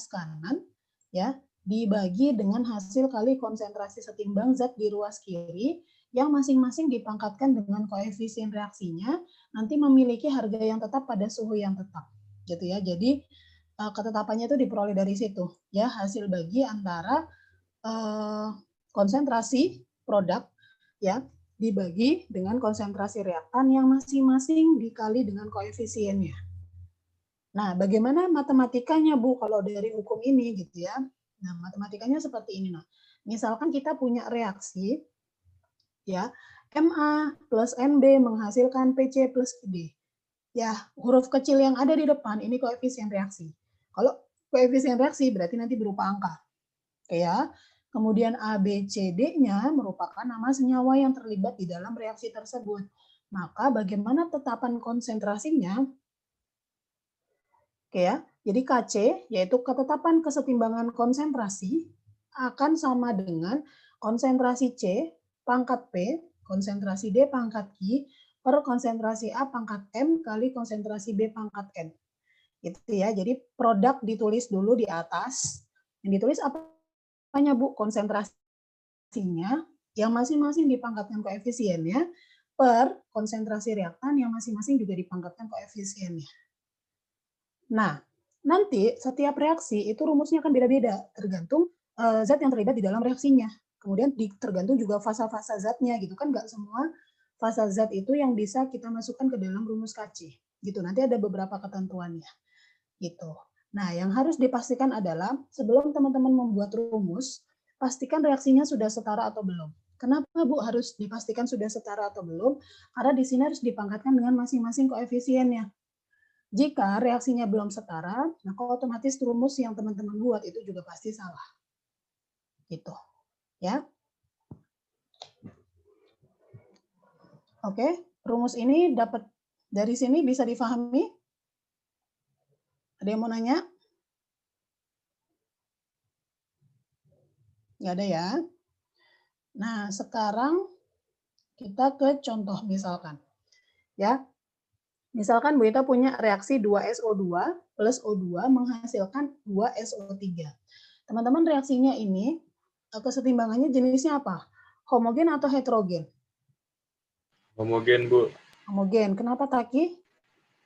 kanan ya dibagi dengan hasil kali konsentrasi setimbang zat di ruas kiri yang masing-masing dipangkatkan dengan koefisien reaksinya nanti memiliki harga yang tetap pada suhu yang tetap gitu ya. Jadi ketetapannya itu diperoleh dari situ ya, hasil bagi antara konsentrasi produk ya dibagi dengan konsentrasi reaktan yang masing-masing dikali dengan koefisiennya. Nah, bagaimana matematikanya, Bu, kalau dari hukum ini gitu ya? Nah, matematikanya seperti ini. Nah, misalkan kita punya reaksi ya, Ma plus Mb menghasilkan Pc plus Id. Ya, huruf kecil yang ada di depan ini koefisien reaksi. Kalau koefisien reaksi berarti nanti berupa angka. Oke ya. Kemudian A, B, C, D-nya merupakan nama senyawa yang terlibat di dalam reaksi tersebut. Maka bagaimana tetapan konsentrasinya? Oke ya, jadi KC yaitu ketetapan kesetimbangan konsentrasi akan sama dengan konsentrasi C pangkat P, konsentrasi D pangkat Q, per konsentrasi A pangkat M kali konsentrasi B pangkat N. Itu ya, jadi produk ditulis dulu di atas. Yang ditulis apanya Bu? Konsentrasinya yang masing-masing dipangkatkan koefisiennya per konsentrasi reaktan yang masing-masing juga dipangkatkan koefisiennya. Nah, nanti setiap reaksi itu rumusnya akan beda-beda, tergantung zat yang terlibat di dalam reaksinya. Kemudian tergantung juga fasa-fasa zatnya gitu kan, nggak semua fasa zat itu yang bisa kita masukkan ke dalam rumus KC. Gitu. Nanti ada beberapa ketentuannya. Gitu. Nah, yang harus dipastikan adalah sebelum teman-teman membuat rumus, pastikan reaksinya sudah setara atau belum. Kenapa Bu harus dipastikan sudah setara atau belum? Karena di sini harus dipangkatkan dengan masing-masing koefisiennya. Jika reaksinya belum setara, maka otomatis rumus yang teman-teman buat itu juga pasti salah. Gitu. Ya. Oke, rumus ini dapat dari sini bisa difahami? Ada yang mau nanya? Nggak ada ya. Nah, sekarang kita ke contoh misalkan. Ya. Misalkan Bu Ita punya reaksi 2SO2 plus O2 menghasilkan 2SO3. Teman-teman reaksinya ini kesetimbangannya jenisnya apa? Homogen atau heterogen? Homogen, Bu. Homogen. Kenapa Taki?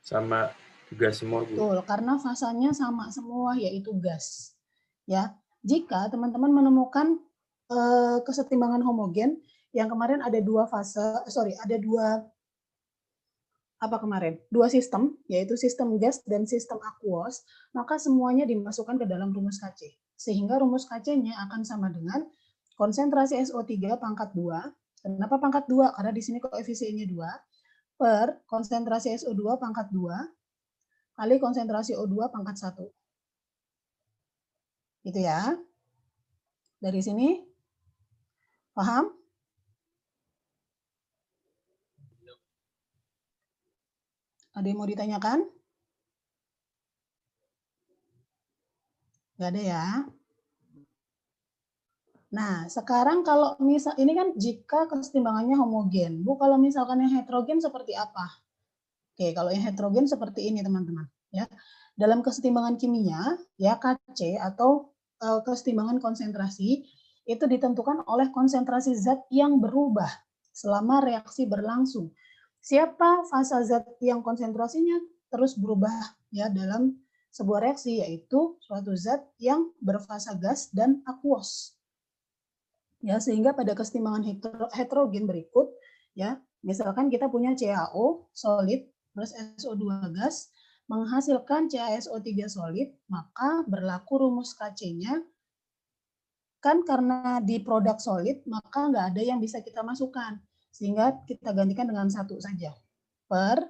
Sama gas semua, Bu. Betul, karena fasanya sama semua yaitu gas. Ya. Jika teman-teman menemukan kesetimbangan homogen yang kemarin ada dua fase, ada dua sistem, yaitu sistem gas dan sistem aquos, maka semuanya dimasukkan ke dalam rumus KC. Sehingga rumus KC-nya akan sama dengan konsentrasi SO3 pangkat 2. Kenapa pangkat 2? Karena di sini koefisiennya 2, per konsentrasi SO2 pangkat 2, kali konsentrasi O2 pangkat 1. Gitu ya. Dari sini, paham? Ada yang mau ditanyakan? Nggak ada ya. Nah, sekarang kalau misal ini kan jika kesetimbangannya homogen. Bu, kalau misalkan yang heterogen seperti apa? Oke, kalau yang heterogen seperti ini, teman-teman, ya. Dalam kesetimbangan kimia, ya KC atau kesetimbangan konsentrasi itu ditentukan oleh konsentrasi zat yang berubah selama reaksi berlangsung. Siapa fasa zat yang konsentrasinya terus berubah ya dalam sebuah reaksi, yaitu suatu zat yang berfasa gas dan aquos. Ya, sehingga pada kesetimbangan heterogen berikut, ya, misalkan kita punya CaO solid plus SO2 gas menghasilkan CaSO3 solid, maka berlaku rumus KC-nya kan karena di produk solid, maka nggak ada yang bisa kita masukkan. Sehingga kita gantikan dengan satu saja. Per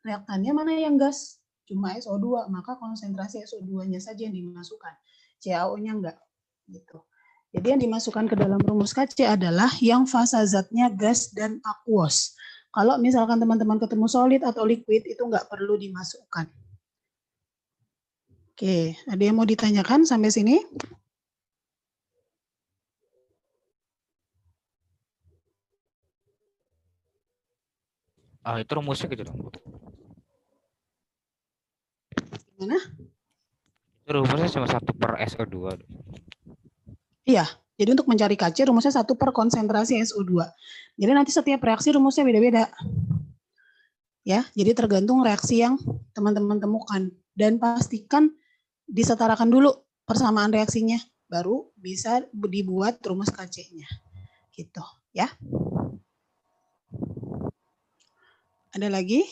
reaktannya mana yang gas? Cuma SO2, maka konsentrasi SO2-nya saja yang dimasukkan. CaO-nya enggak. Gitu. Jadi yang dimasukkan ke dalam rumus KC adalah yang fasa zatnya gas dan aquos. Kalau misalkan teman-teman ketemu solid atau liquid, itu nggak perlu dimasukkan. Oke, ada yang mau ditanyakan sampai sini? Itu rumusnya gitu dong. Gimana? Rumusnya cuma 1/SO2. Iya, jadi untuk mencari Kc rumusnya 1 per konsentrasi SO2. Jadi nanti setiap reaksi rumusnya beda-beda. Ya, jadi tergantung reaksi yang teman-teman temukan. Dan pastikan disetarakan dulu persamaan reaksinya, baru bisa dibuat rumus Kc-nya. Gitu, ya. Ada lagi?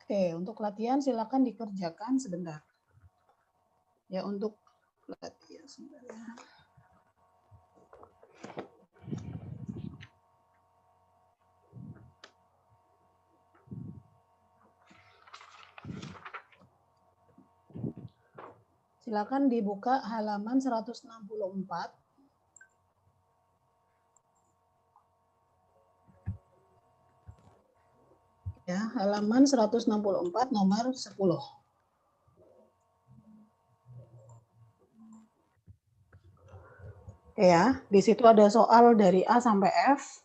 Oke, untuk latihan silakan dikerjakan sebentar. Ya, untuk latihan sebentar. Silakan dibuka halaman 164. Ya, halaman 164 nomor 10. Ya, di situ ada soal dari A sampai F.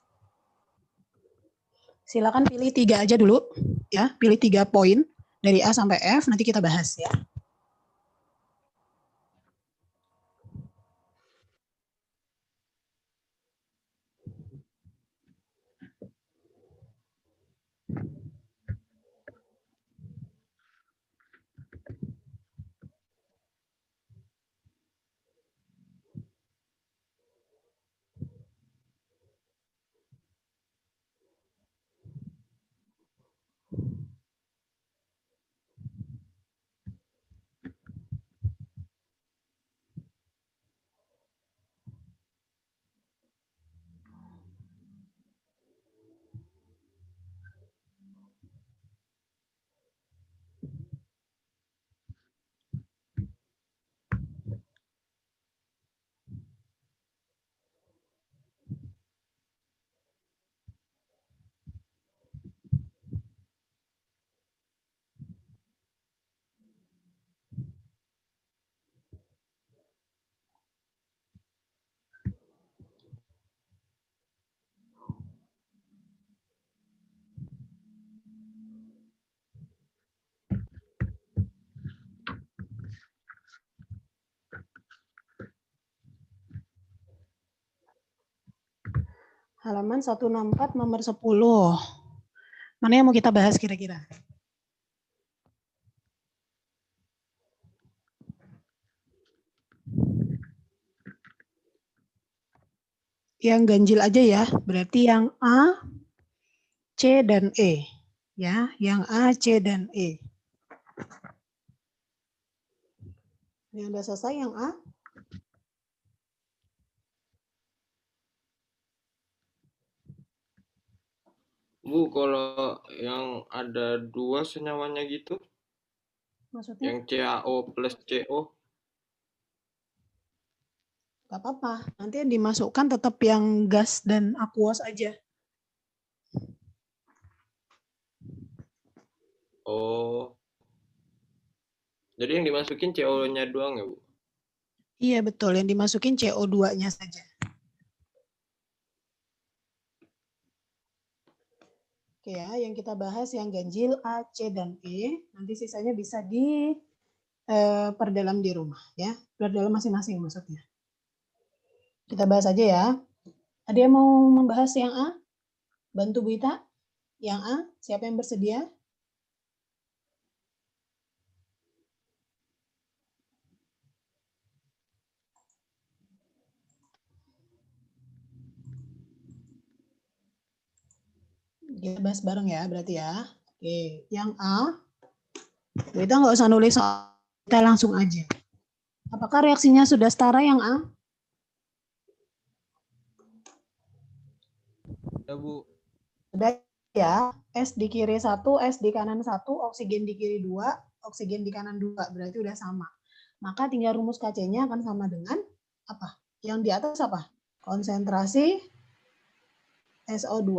Silakan pilih 3 aja dulu, ya, pilih 3 poin dari A sampai F, nanti kita bahas ya. Halaman 164 nomor 10. Mana yang mau kita bahas kira-kira? Yang ganjil aja ya, berarti yang A, C, dan E. Ya, yang A, C, dan E. Yang udah selesai yang A? Bu, kalau yang ada 2 senyawanya gitu, Maksudnya? yang CaO plus CO, Gak apa-apa, nanti yang dimasukkan tetap yang gas dan aqueous aja. oh, jadi yang dimasukin CO-nya doang ya, Bu? Iya betul, yang dimasukin CO2-nya saja. Oke ya, yang kita bahas yang ganjil A, C, dan E. Nanti sisanya bisa perdalam di rumah ya, perdalam masing-masing maksudnya. Kita bahas aja ya. Ada yang mau membahas yang A? Bantu Bu Ita. Yang A, siapa yang bersedia? Kita bahas bareng ya, berarti ya. Oke, yang A, kita nggak usah nulis soal, kita langsung aja. Apakah reaksinya sudah setara yang A? Ya, Bu. Sudah ya. S di kiri 1, S di kanan 1, oksigen di kiri 2, oksigen di kanan 2. Berarti udah sama. Maka tinggal rumus Kc-nya akan sama dengan apa? Yang di atas apa? Konsentrasi SO2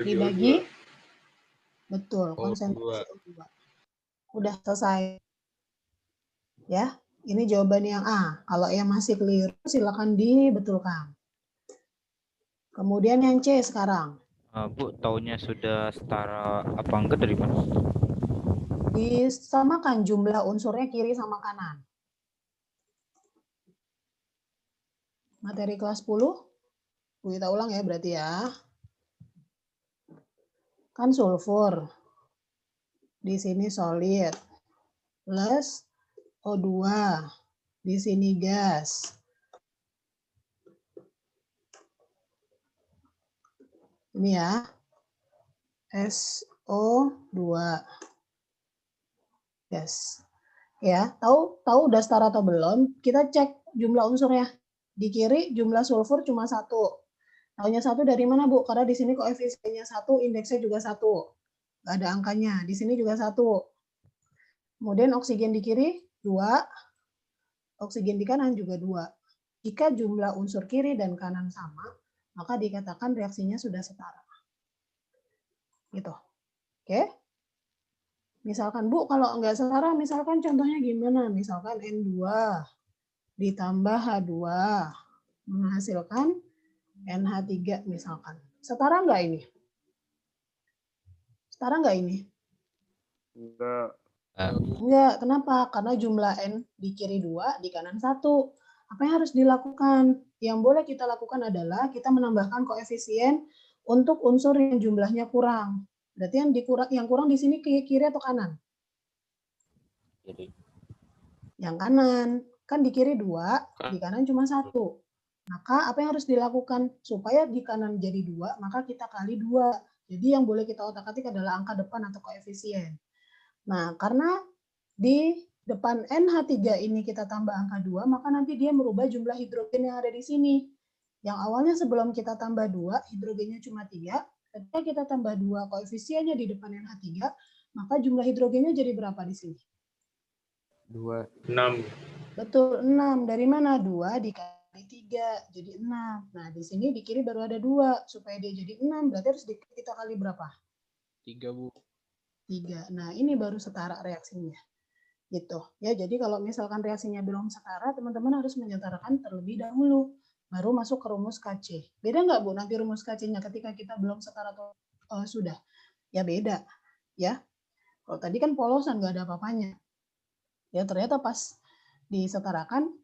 dibagi betul, konsentrasi O2. Udah selesai. Ya, ini jawaban yang A. Kalau yang masih keliru silakan dibetulkan. Kemudian yang C sekarang. Bu, taunya sudah setara apa enggak dari mana? Disamakan jumlah unsurnya kiri sama kanan. Materi kelas 10, kita ulang ya berarti ya. Kan sulfur. Di sini solid. Plus O2. Di sini gas. Ini ya. SO2. Gas. Ya, tahu udah setara atau belum? Kita cek jumlah unsurnya. Di kiri jumlah sulfur cuma 1. Taunya 1 dari mana, Bu? Karena di sini koefisiennya 1, indeksnya juga 1. Nggak ada angkanya. Di sini juga 1. Kemudian oksigen di kiri 2. Oksigen di kanan juga 2. Jika jumlah unsur kiri dan kanan sama, maka dikatakan reaksinya sudah setara. Gitu. Oke? Misalkan, Bu, kalau nggak setara, misalkan contohnya gimana? Misalkan N2 ditambah H2 menghasilkan NH3 misalkan. Setara nggak ini? Setara nggak ini? Enggak. Enggak. Kenapa? Karena jumlah N di kiri 2, di kanan 1. Apa yang harus dilakukan? Yang boleh kita lakukan adalah kita menambahkan koefisien untuk unsur yang jumlahnya kurang. Berarti yang kurang di sini kiri atau kanan? Jadi Yang kanan. Kan di kiri 2, di kanan cuma 1. Maka apa yang harus dilakukan? Supaya di kanan jadi 2, maka kita kali 2. Jadi yang boleh kita otak-atik adalah angka depan atau koefisien. Nah, karena di depan NH3 ini kita tambah angka 2, maka nanti dia merubah jumlah hidrogen yang ada di sini. Yang awalnya sebelum kita tambah 2, hidrogennya cuma 3. Ketika kita tambah 2, koefisiennya di depan NH3, maka jumlah hidrogennya jadi berapa di sini? 6. Betul, 6. Dari mana? 2 dikali 3, jadi 6. Nah, di sini di kiri baru ada 2. Supaya dia jadi 6, berarti harus kita kali berapa? 3, Bu. 3. Nah, ini baru setara reaksinya. Gitu. Ya, jadi kalau misalkan reaksinya belum setara, teman-teman harus menyetarakan terlebih dahulu. Baru masuk ke rumus KC. Beda nggak, Bu, nanti rumus KC-nya ketika kita belum setara atau sudah? Ya, beda. Ya. Kalau tadi kan polosan, nggak ada apa-apanya. Ya, ternyata pas disetarakan,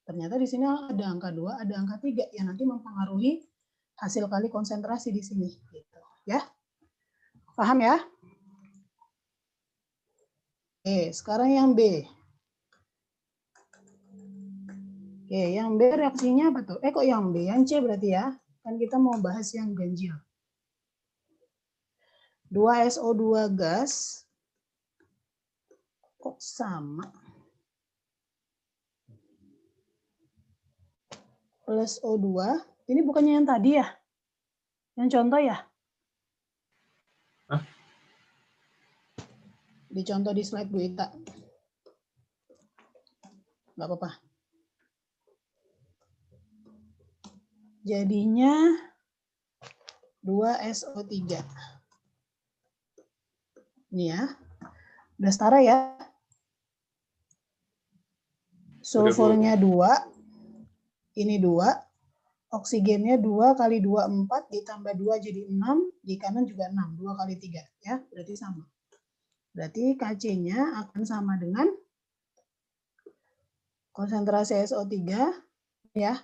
ternyata di sini ada angka 2, ada angka 3 yang nanti mempengaruhi hasil kali konsentrasi di sini. Gitu. Ya. Paham ya? Oke, sekarang yang B. Oke, yang B reaksinya apa tuh? Kok yang B? Yang C berarti ya. Kan kita mau bahas yang ganjil. 2SO2 gas. Kok sama? Plus O2. Ini bukannya yang tadi ya? Yang contoh ya? Hah? Dicontoh di slide Bu Ita. Nggak apa-apa. Jadinya 2SO3. Ini ya. Udah setara ya. Sulfurnya 2. Ini 2. Oksigennya 2 kali 2, 4. Ditambah 2 jadi 6. Di kanan juga 6. 2 kali 3. Ya, berarti sama. Berarti Kc-nya akan sama dengan konsentrasi SO3 ya,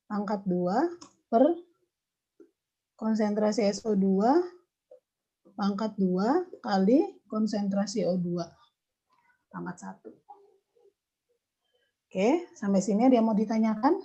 pangkat 2 per konsentrasi SO2 pangkat 2 kali konsentrasi O2 pangkat 1. Oke, sampai sini ada yang mau ditanyakan?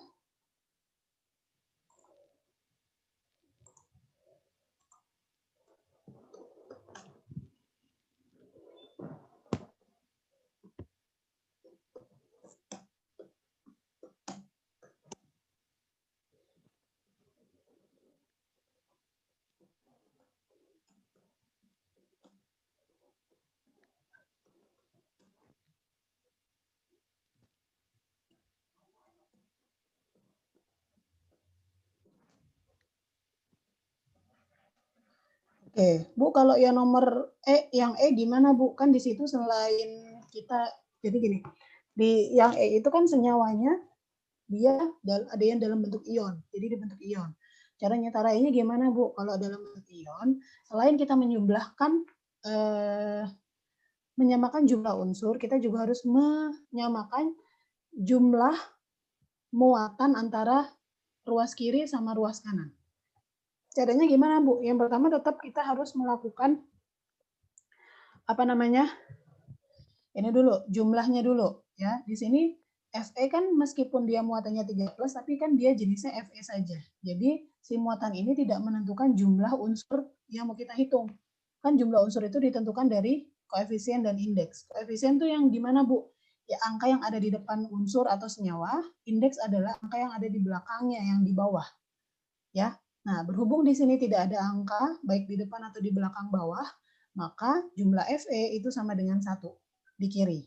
Oke, Bu, kalau yang nomor yang gimana Bu? Kan di situ selain kita, jadi gini, di yang itu kan senyawanya dia ada yang dalam bentuk ion, jadi dibentuk ion. Cara nyetarainya gimana, Bu? Kalau dalam ion, selain kita menyamakan jumlah unsur, kita juga harus menyamakan jumlah muatan antara ruas kiri sama ruas kanan. Caranya gimana, Bu? Yang pertama tetap kita harus melakukan ini dulu, jumlahnya dulu ya. Di sini Fe kan meskipun dia muatannya 3+, tapi kan dia jenisnya Fe saja. Jadi si muatan ini tidak menentukan jumlah unsur yang mau kita hitung. Kan jumlah unsur itu ditentukan dari koefisien dan indeks. Koefisien itu yang gimana, Bu? Ya angka yang ada di depan unsur atau senyawa, indeks adalah angka yang ada di belakangnya, yang di bawah. Ya. Nah, berhubung di sini tidak ada angka baik di depan atau di belakang bawah, maka jumlah Fe itu sama dengan 1 di kiri.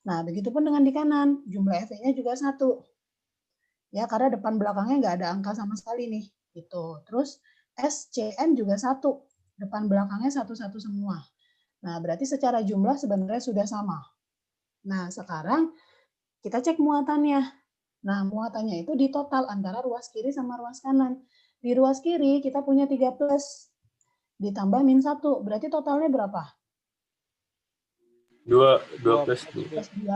Nah, begitupun dengan di kanan, jumlah Fe-nya juga 1. Ya, karena depan belakangnya nggak ada angka sama sekali nih. Gitu. Terus SCN juga 1. Depan belakangnya 1-1 semua. Nah, berarti secara jumlah sebenarnya sudah sama. Nah, sekarang kita cek muatannya. Nah, muatannya itu di total antara ruas kiri sama ruas kanan. Di ruas kiri kita punya 3+, ditambah -1. Berarti totalnya berapa? 2 plus 2. Plus 2.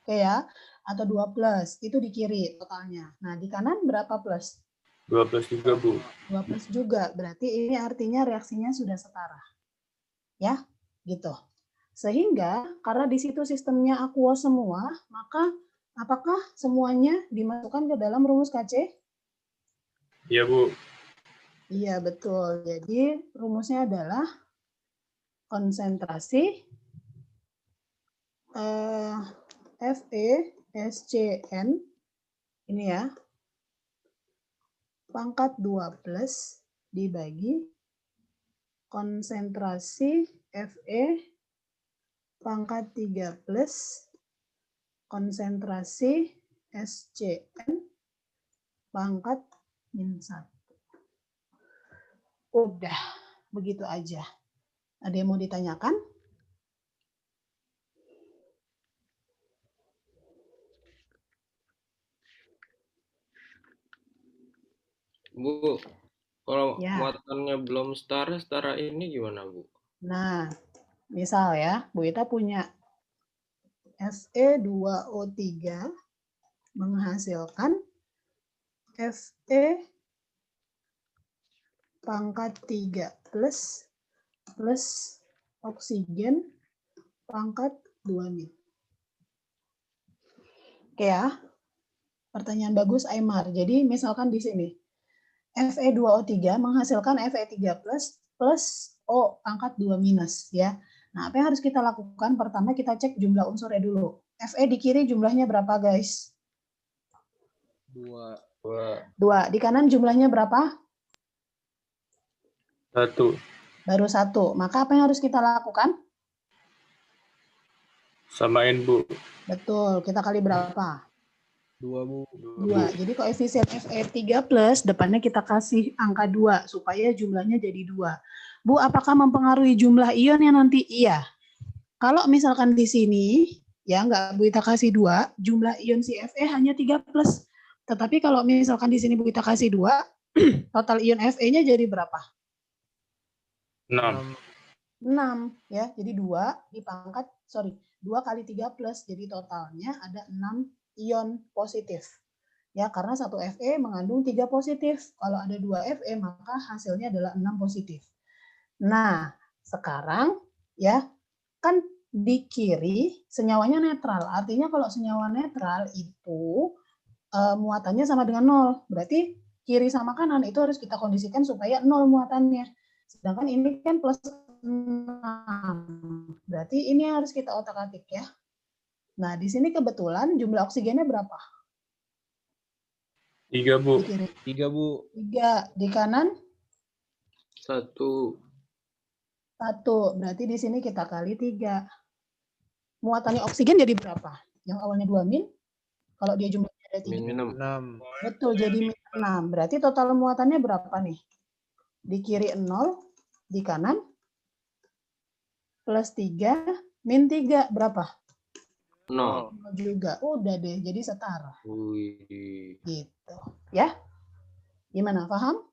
Oke ya. Atau 2+. Itu di kiri totalnya. Nah, di kanan berapa plus? 2 plus juga, Bu. 2+ juga. Berarti ini artinya reaksinya sudah setara. Ya, gitu. Sehingga karena di situ sistemnya aqueous semua, maka apakah semuanya dimasukkan ke dalam rumus KC? Iya, Bu. Iya, betul. Jadi rumusnya adalah konsentrasi FeSCN ini ya, pangkat 2+ dibagi konsentrasi Fe pangkat 3+ konsentrasi SCN pangkat -1. Udah, begitu aja. Ada yang mau ditanyakan? Bu, kalau Ya. muatannya belum setara, setara ini gimana, Bu? Nah, misal ya, Bu Ita punya Fe2O3 menghasilkan Fe pangkat 3+ plus oksigen pangkat 2-. Oke ya. Pertanyaan bagus, Aymar. Jadi misalkan di sini Fe2O3 menghasilkan Fe3+ plus O pangkat 2- ya. Nah, apa yang harus kita lakukan? Pertama kita cek jumlah unsurnya dulu. Fe di kiri jumlahnya berapa, guys? 2. 2. Di kanan jumlahnya berapa? 1. Baru 1. Maka apa yang harus kita lakukan? Samain, Bu. Betul. Kita kali berapa? 2, Bu. 2. Jadi koefisien Fe3+ depannya kita kasih angka 2 supaya jumlahnya jadi 2. Bu, apakah mempengaruhi jumlah ionnya nanti? Iya. Kalau misalkan di sini ya nggak Bu Ita kasih 2, jumlah ion si Fe hanya 3+. Tetapi kalau misalkan di sini Bu Ita kasih 2, total ion Fe-nya jadi berapa? 6. 6 ya. Jadi 2 kali 3+, jadi totalnya ada 6 ion positif. Ya, karena satu Fe mengandung 3 positif. Kalau ada 2 Fe maka hasilnya adalah 6 positif. Nah, sekarang ya kan di kiri senyawanya netral. Artinya kalau senyawa netral itu muatannya sama dengan 0. Berarti kiri sama kanan itu harus kita kondisikan supaya 0 muatannya. Sedangkan ini kan plus 6. Berarti ini harus kita otak-atik ya. Nah, di sini kebetulan jumlah oksigennya berapa? 3, Bu. Di kiri. 3, Bu. 3. Di kanan? 1. 1. Berarti di sini kita kali 3. Muatannya oksigen jadi berapa? Yang awalnya 2-, kalau dia jumlahnya ada 3. -6. Betul, jadi -6. Berarti total muatannya berapa nih? Di kiri 0, di kanan plus 3, -3 berapa? 0. Juga. Udah deh, jadi setara. Wih. Gitu. Ya. Gimana, paham?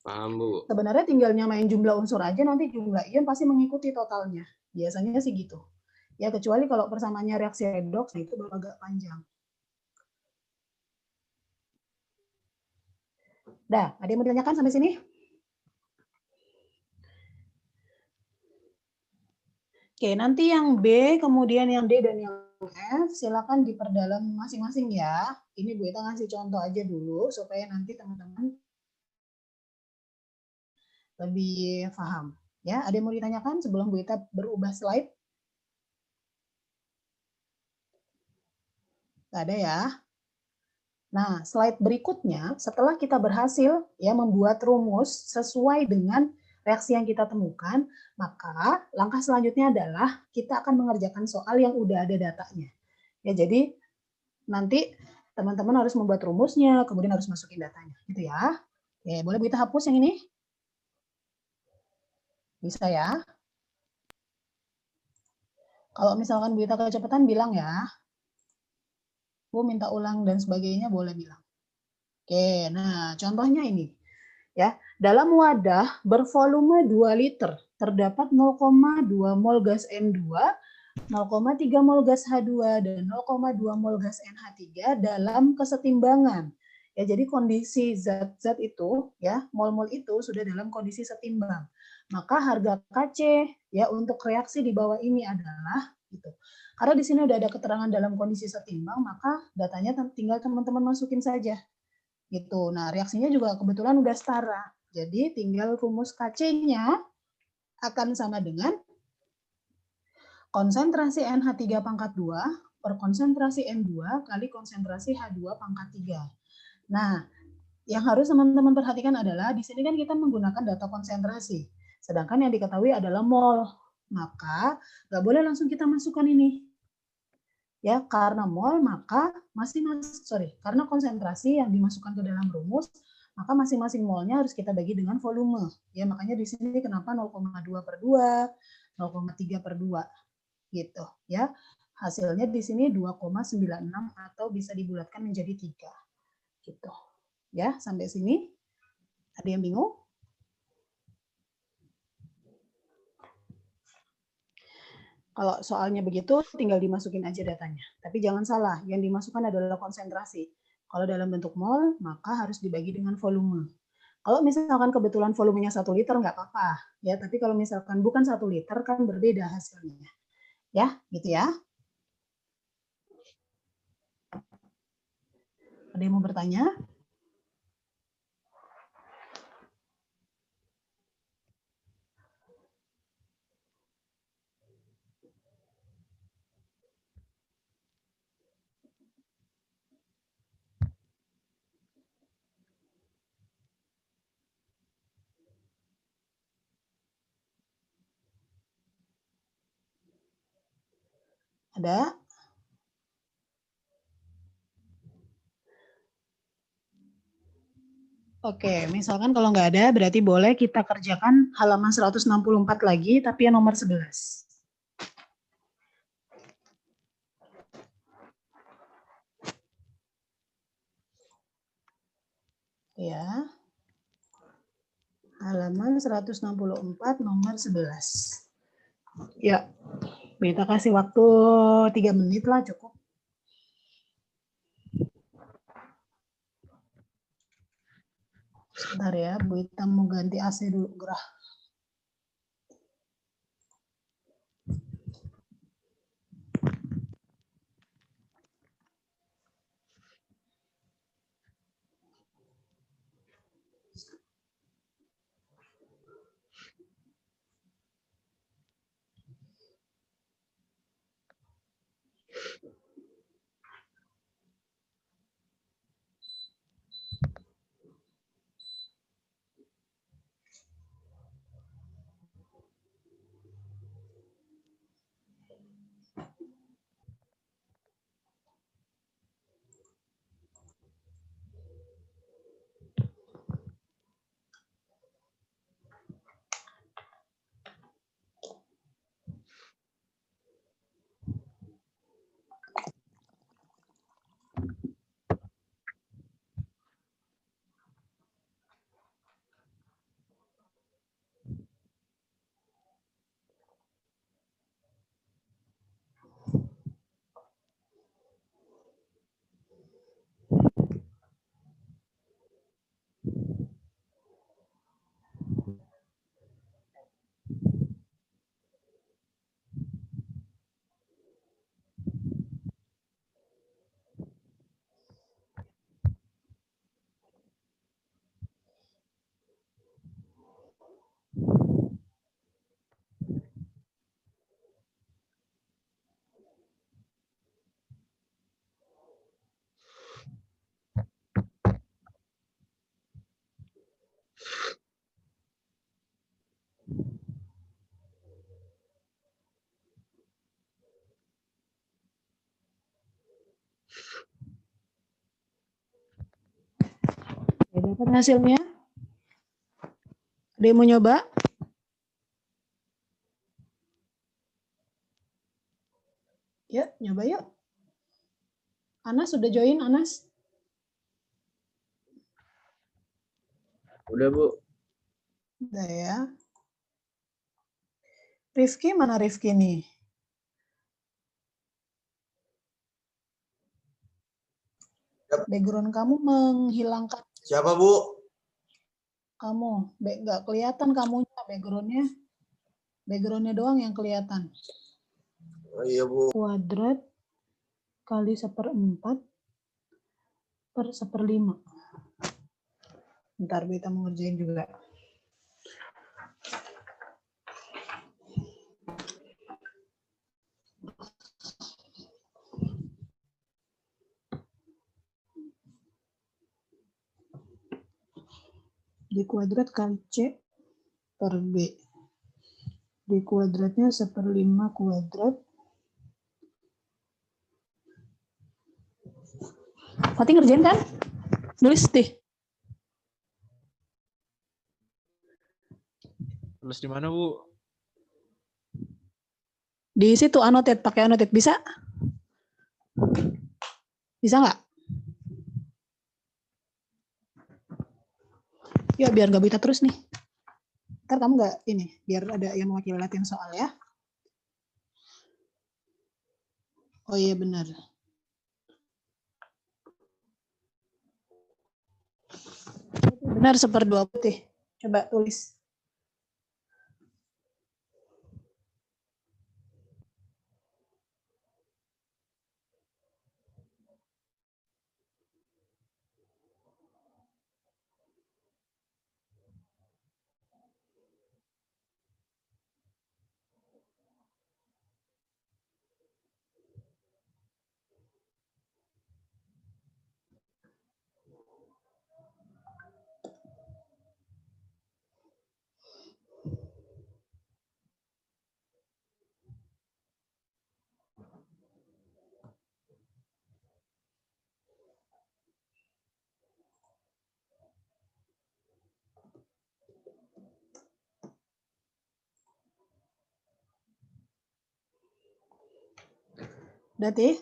Paham, Bu. Sebenarnya tinggal nyamain jumlah unsur aja, nanti jumlah ion pasti mengikuti totalnya. Biasanya sih gitu. Ya, kecuali kalau persamaannya reaksi redoks, nah itu baru agak panjang. Dah, ada yang mau ditanyakan sampai sini? Oke, nanti yang B, kemudian yang D, dan yang F, silakan diperdalam masing-masing ya. Ini Bu Ita ngasih contoh aja dulu, supaya nanti teman-teman lebih paham. Ya, ada yang mau ditanyakan sebelum Bu Ita berubah slide? Nggak ada ya. Nah, slide berikutnya, setelah kita berhasil ya membuat rumus sesuai dengan reaksi yang kita temukan, maka langkah selanjutnya adalah kita akan mengerjakan soal yang udah ada datanya. Ya, jadi nanti teman-teman harus membuat rumusnya, kemudian harus masukin datanya, gitu ya. Oke, boleh kita hapus yang ini? Bisa ya. Kalau misalkan Bu Ita kecepatan bilang ya, Bu minta ulang dan sebagainya boleh bilang. Oke, nah contohnya ini. Ya, dalam wadah bervolume 2 liter terdapat 0,2 mol gas N2, 0,3 mol gas H2 dan 0,2 mol gas NH3 dalam kesetimbangan. Ya, jadi kondisi zat-zat itu ya, mol-mol itu sudah dalam kondisi setimbang. Maka harga Kc ya untuk reaksi di bawah ini adalah gitu. Karena di sini udah ada keterangan dalam kondisi setimbang, maka datanya tinggal teman-teman masukin saja. Gitu. Nah, reaksinya juga kebetulan udah setara. Jadi tinggal rumus Kc-nya akan sama dengan konsentrasi NH3 pangkat 2 per konsentrasi N2 kali konsentrasi H2 pangkat 3. Nah, yang harus teman-teman perhatikan adalah di sini kan kita menggunakan data konsentrasi. Sedangkan yang diketahui adalah mol. Maka nggak boleh langsung kita masukkan ini. Ya, karena mol maka karena konsentrasi yang dimasukkan ke dalam rumus, maka masing-masing molnya harus kita bagi dengan volume. Ya, makanya di sini kenapa 0,2 per 2, 0,3 per 2 gitu ya. Hasilnya di sini 2,96 atau bisa dibulatkan menjadi 3. Gitu. Ya, sampai sini ada yang bingung? Kalau soalnya begitu, tinggal dimasukin aja datanya. Tapi jangan salah, yang dimasukkan adalah konsentrasi. Kalau dalam bentuk mol, maka harus dibagi dengan volume. Kalau misalkan kebetulan volumenya 1 liter, nggak apa-apa. Ya, tapi kalau misalkan bukan 1 liter, kan berbeda hasilnya. Ya, gitu ya. Ada yang mau bertanya? Ada? Oke, misalkan kalau nggak ada, berarti boleh kita kerjakan halaman 164 lagi, tapi yang nomor 11. Ya. Halaman 164 nomor 11. Ya, kita kasih waktu 3 menit lah cukup. Sebentar ya, Bu Ita mau ganti AC dulu, gerah. dapat hasilnya? Ada yang mau nyoba? Yuk, nyoba yuk. Anas sudah join, Anas? Udah, Bu. Udah ya. Rifki, mana Rifki nih? Background kamu menghilangkan. Siapa, Bu? Kamu, nggak kelihatan kamunya, backgroundnya. Backgroundnya doang yang kelihatan. Oh iya, Bu. Kuadrat kali 1/4 per 1/5. Bentar, Beta mau ngerjain juga. D kuadrat kali C per B. D kuadratnya 1/5 kuadrat. Fatih ngerjain kan? Nulis deh. Tulis di mana, Bu? Di situ annotate, pakai annotate. Bisa? Bisa nggak? Ya, biar nggak Beta terus nih. Ntar kamu nggak ini, biar ada yang mewakili latihan soal ya. Oh iya benar. Benar 1/2 putih. Coba tulis. Berarti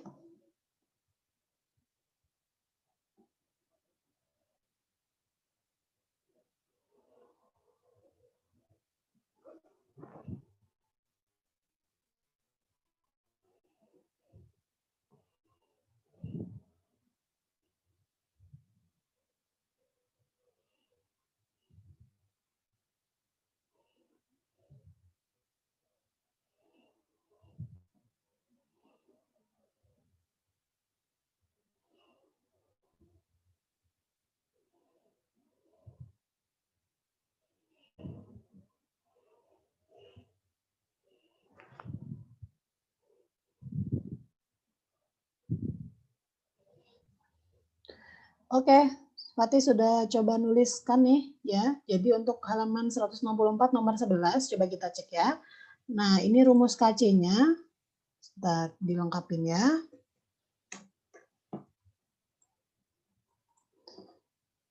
oke, Fatih sudah coba nuliskan nih ya. Jadi untuk halaman 164 nomor 11 coba kita cek ya. Nah, ini rumus KC-nya. Sebentar dilengkapin ya.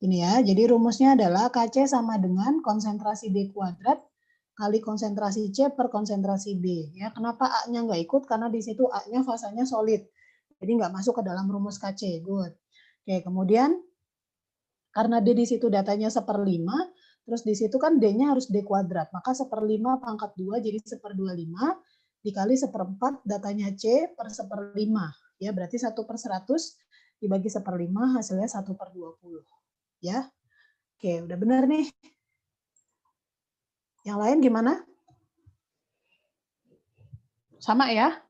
Ini ya, jadi rumusnya adalah KC sama dengan konsentrasi D kuadrat kali konsentrasi C per konsentrasi B. Ya, kenapa A-nya nggak ikut? Karena di situ A-nya fasanya solid. Jadi nggak masuk ke dalam rumus KC. Good. Oke, kemudian karena D di situ datanya 1/5, terus di situ kan D-nya harus D kuadrat. Maka 1/5 pangkat 2 jadi 1/25 dikali 1/4 datanya C per 1/5. Ya, berarti 1/100 dibagi 1/5 hasilnya 1/20. Ya. Oke, udah benar nih. Yang lain gimana? Sama ya?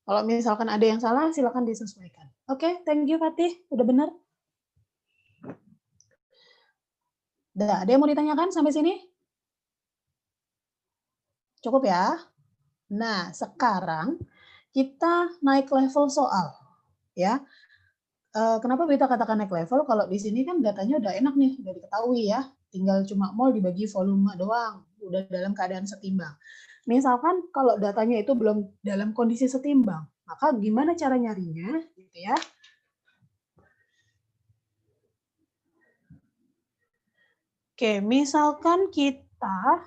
Kalau misalkan ada yang salah, silakan disesuaikan. Oke, thank you Fatih. Udah benar? Udah, ada yang mau ditanyakan sampai sini? Cukup ya? Nah, sekarang kita naik level soal. Ya. Kenapa kita katakan naik level? Kalau di sini kan datanya udah enak nih, udah diketahui ya. Tinggal cuma mol dibagi volume doang, udah dalam keadaan setimbang. Misalkan kalau datanya itu belum dalam kondisi setimbang, maka gimana cara nyarinya? Gitu ya. Oke, misalkan kita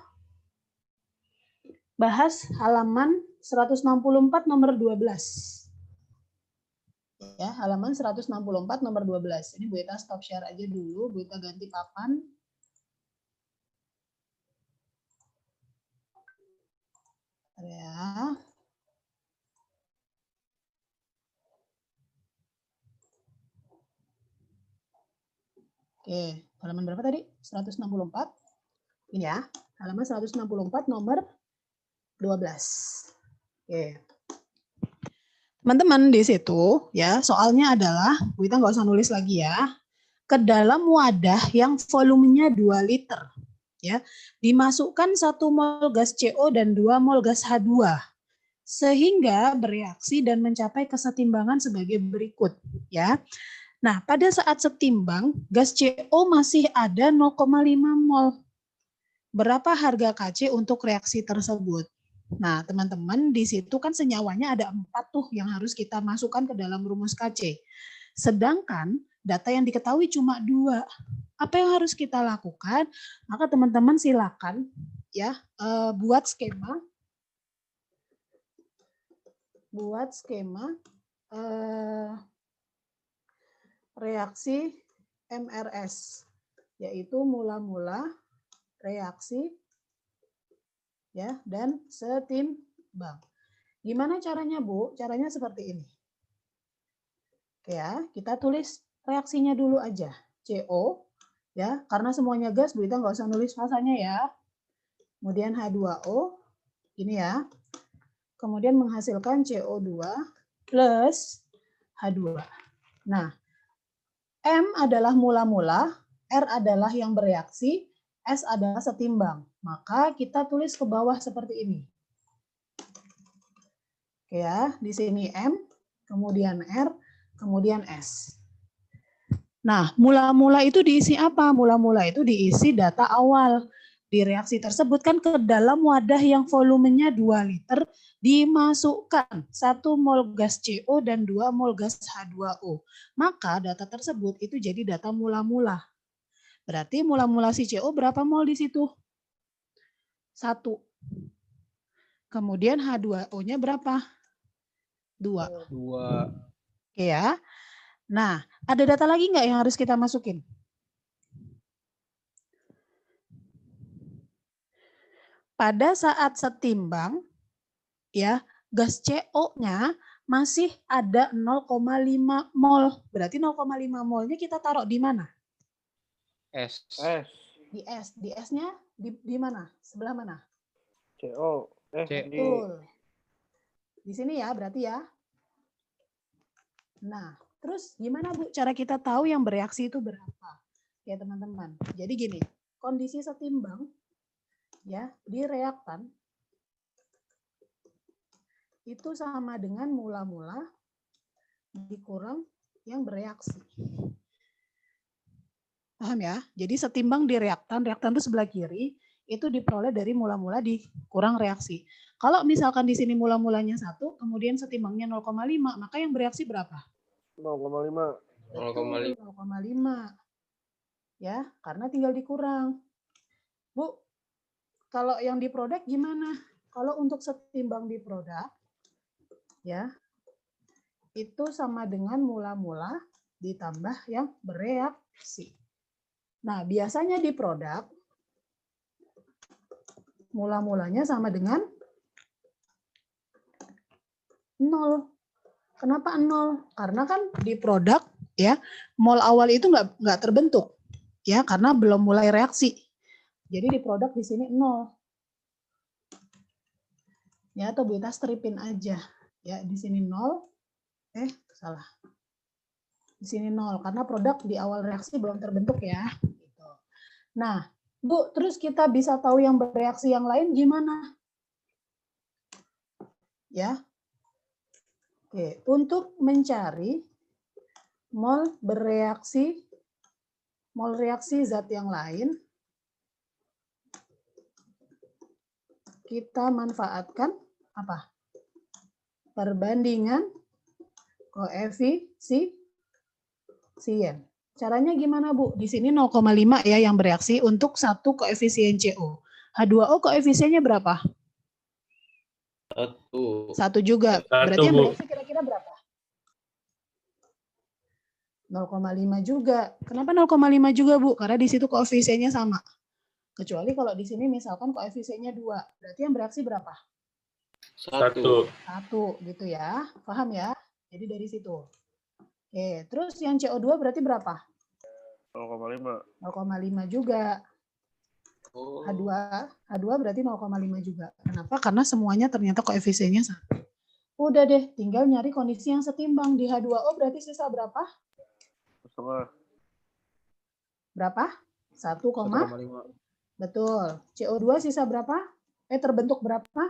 bahas halaman 164 nomor 12. Ya, halaman 164 nomor 12. Ini Bu Ita stop share aja dulu, Bu Ita ganti papan. Ya. Oke, halaman berapa tadi? 164. Ini ya, halaman 164 nomor 12. Oke. Teman-teman di situ ya, soalnya adalah, kita nggak usah nulis lagi ya, ke dalam wadah yang volumenya 2 liter. Ya, dimasukkan 1 mol gas CO dan 2 mol gas H2 sehingga bereaksi dan mencapai kesetimbangan sebagai berikut ya. Nah, pada saat setimbang gas CO masih ada 0,5 mol. Berapa harga KC untuk reaksi tersebut? Nah, teman-teman di situ kan senyawanya ada 4 tuh yang harus kita masukkan ke dalam rumus KC. Sedangkan data yang diketahui cuma 2. Apa yang harus kita lakukan? Maka teman-teman silakan ya buat skema reaksi MRS, yaitu mula-mula, reaksi, ya, dan setimbang. Gimana caranya, Bu? Caranya seperti ini. Oke ya, kita tulis reaksinya dulu aja. CO, ya, karena semuanya gas, Bu Ita nggak usah nulis masanya ya. Kemudian H2O, ini ya. Kemudian menghasilkan CO2 plus H2. Nah, M adalah mula-mula, R adalah yang bereaksi, S adalah setimbang. Maka kita tulis ke bawah seperti ini. Oke ya, di sini M, kemudian R, kemudian S. Nah, mula-mula itu diisi apa? Mula-mula itu diisi data awal. Di reaksi tersebut kan ke dalam wadah yang volumenya 2 liter dimasukkan 1 mol gas CO dan 2 mol gas H2O. Maka data tersebut itu jadi data mula-mula. Berarti mula-mula si CO berapa mol di situ? 1. Kemudian H2O-nya berapa? 2. 2. Oke ya. Nah, ada data lagi nggak yang harus kita masukin? Pada saat setimbang, ya, gas CO-nya masih ada 0,5 mol. Berarti 0,5 molnya kita taruh di mana? S. Di S. Di S-nya di mana? Sebelah mana? CO. Betul. Di sini ya, berarti ya. Nah, terus gimana Bu cara kita tahu yang bereaksi itu berapa? Ya teman-teman. Jadi gini, kondisi setimbang ya di reaktan itu sama dengan mula-mula dikurang yang bereaksi. Paham ya? Jadi setimbang di reaktan itu sebelah kiri, itu diperoleh dari mula-mula dikurang reaksi. Kalau misalkan di sini mula-mulanya 1, kemudian setimbangnya 0,5, maka yang bereaksi berapa? 0,5. 0,5. Ya, karena tinggal dikurang. Bu, kalau yang di produk gimana? Kalau untuk setimbang di produk, ya, itu sama dengan mula-mula ditambah yang bereaksi. Nah, biasanya di produk, mula-mulanya sama dengan 0. Kenapa 0? Karena kan di produk, ya, mol awal itu nggak terbentuk, ya, karena belum mulai reaksi. Jadi di produk di sini 0. Ya, atau kita stripin aja. Ya, di sini 0. Salah. Di sini 0 karena produk di awal reaksi belum terbentuk ya. Gitu. Nah, Bu, terus kita bisa tahu yang bereaksi yang lain gimana? Ya. Oke, untuk mencari mol reaksi zat yang lain, kita manfaatkan apa? Perbandingan koefisien. Caranya gimana, Bu? Di sini 0,5 ya yang bereaksi untuk satu koefisien CO. H2O koefisiennya berapa? 1. 1 juga. Satu, Berarti yang Bu. bereaksi kira-kira berapa? 0,5 juga. Kenapa 0,5 juga, Bu? Karena di situ koefisiennya sama. Kecuali kalau di sini misalkan koefisiennya 2. Berarti yang bereaksi berapa? 1. 1 gitu ya. Paham ya? Jadi dari situ. Oke, terus yang CO2 berarti berapa? 0,5. 0,5 juga. Oh. H2 berarti 0,5 juga. Kenapa? Karena semuanya ternyata koefisiennya 1. Udah deh, tinggal nyari kondisi yang setimbang. Di H2O berarti sisa berapa? Berapa? 1, 1,5. betul. CO2 sisa berapa? Terbentuk berapa?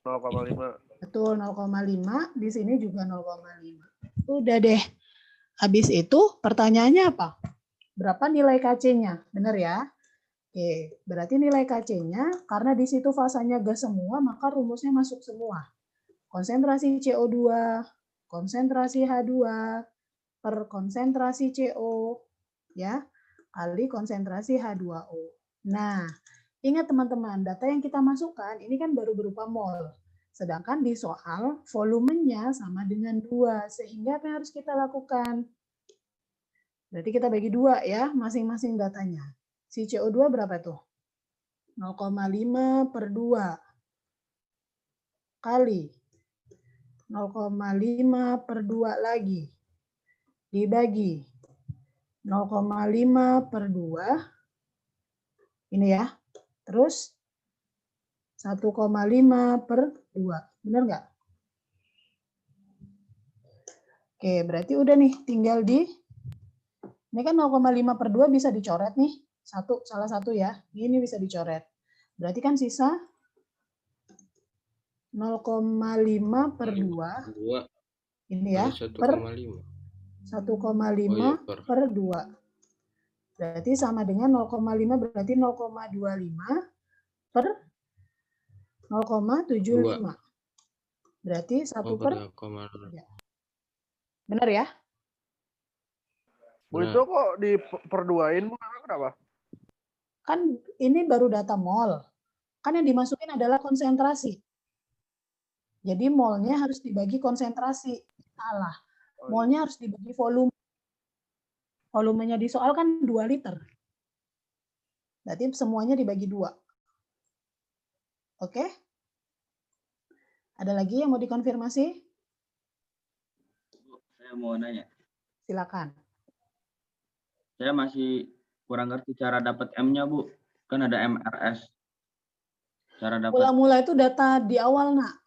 0,5. Betul, 0,5. Di sini juga 0,5. Udah deh. Habis itu pertanyaannya apa? Berapa nilai Kc-nya? Benar ya? Oke, berarti nilai Kc-nya karena di situ fasanya gas semua, maka rumusnya masuk semua. Konsentrasi CO2, konsentrasi H2 per konsentrasi CO, ya, kali konsentrasi H2O. Nah, ingat teman-teman, data yang kita masukkan ini kan baru berupa mol. Sedangkan di soal volumenya sama dengan 2, sehingga apa yang harus kita lakukan? Berarti kita bagi 2 ya, masing-masing datanya. Si CO2 berapa tuh? 0,5 per 2 kali 0,5 per 2 lagi dibagi 0,5 per 2 ini ya. Terus 1,5 per 2. Benar nggak? Oke, berarti udah nih tinggal ini kan 0,5 per 2 bisa dicoret nih. Salah satu ya. Ini bisa dicoret. Berarti kan sisa 0,5 per 2. 2 Ini ya. Per 1,5 per 2. Berarti sama dengan 0,5 berarti 0,25 per 0,75. Berarti 1 per 3. Benar ya? Bu, itu kok diperduain, Bu? Kenapa? Kan ini baru data mol. Kan yang dimasukin adalah konsentrasi. Jadi molnya harus dibagi konsentrasi. Salah. Molnya harus dibagi volume. Volumenya di soal kan 2 liter. Berarti semuanya dibagi 2. Oke? Ada lagi yang mau dikonfirmasi? Saya mau nanya. Silakan. Saya masih kurang ngerti cara dapat M-nya, Bu. Kan ada MRS. Cara dapat. Mula-mula itu data di awal, Nak.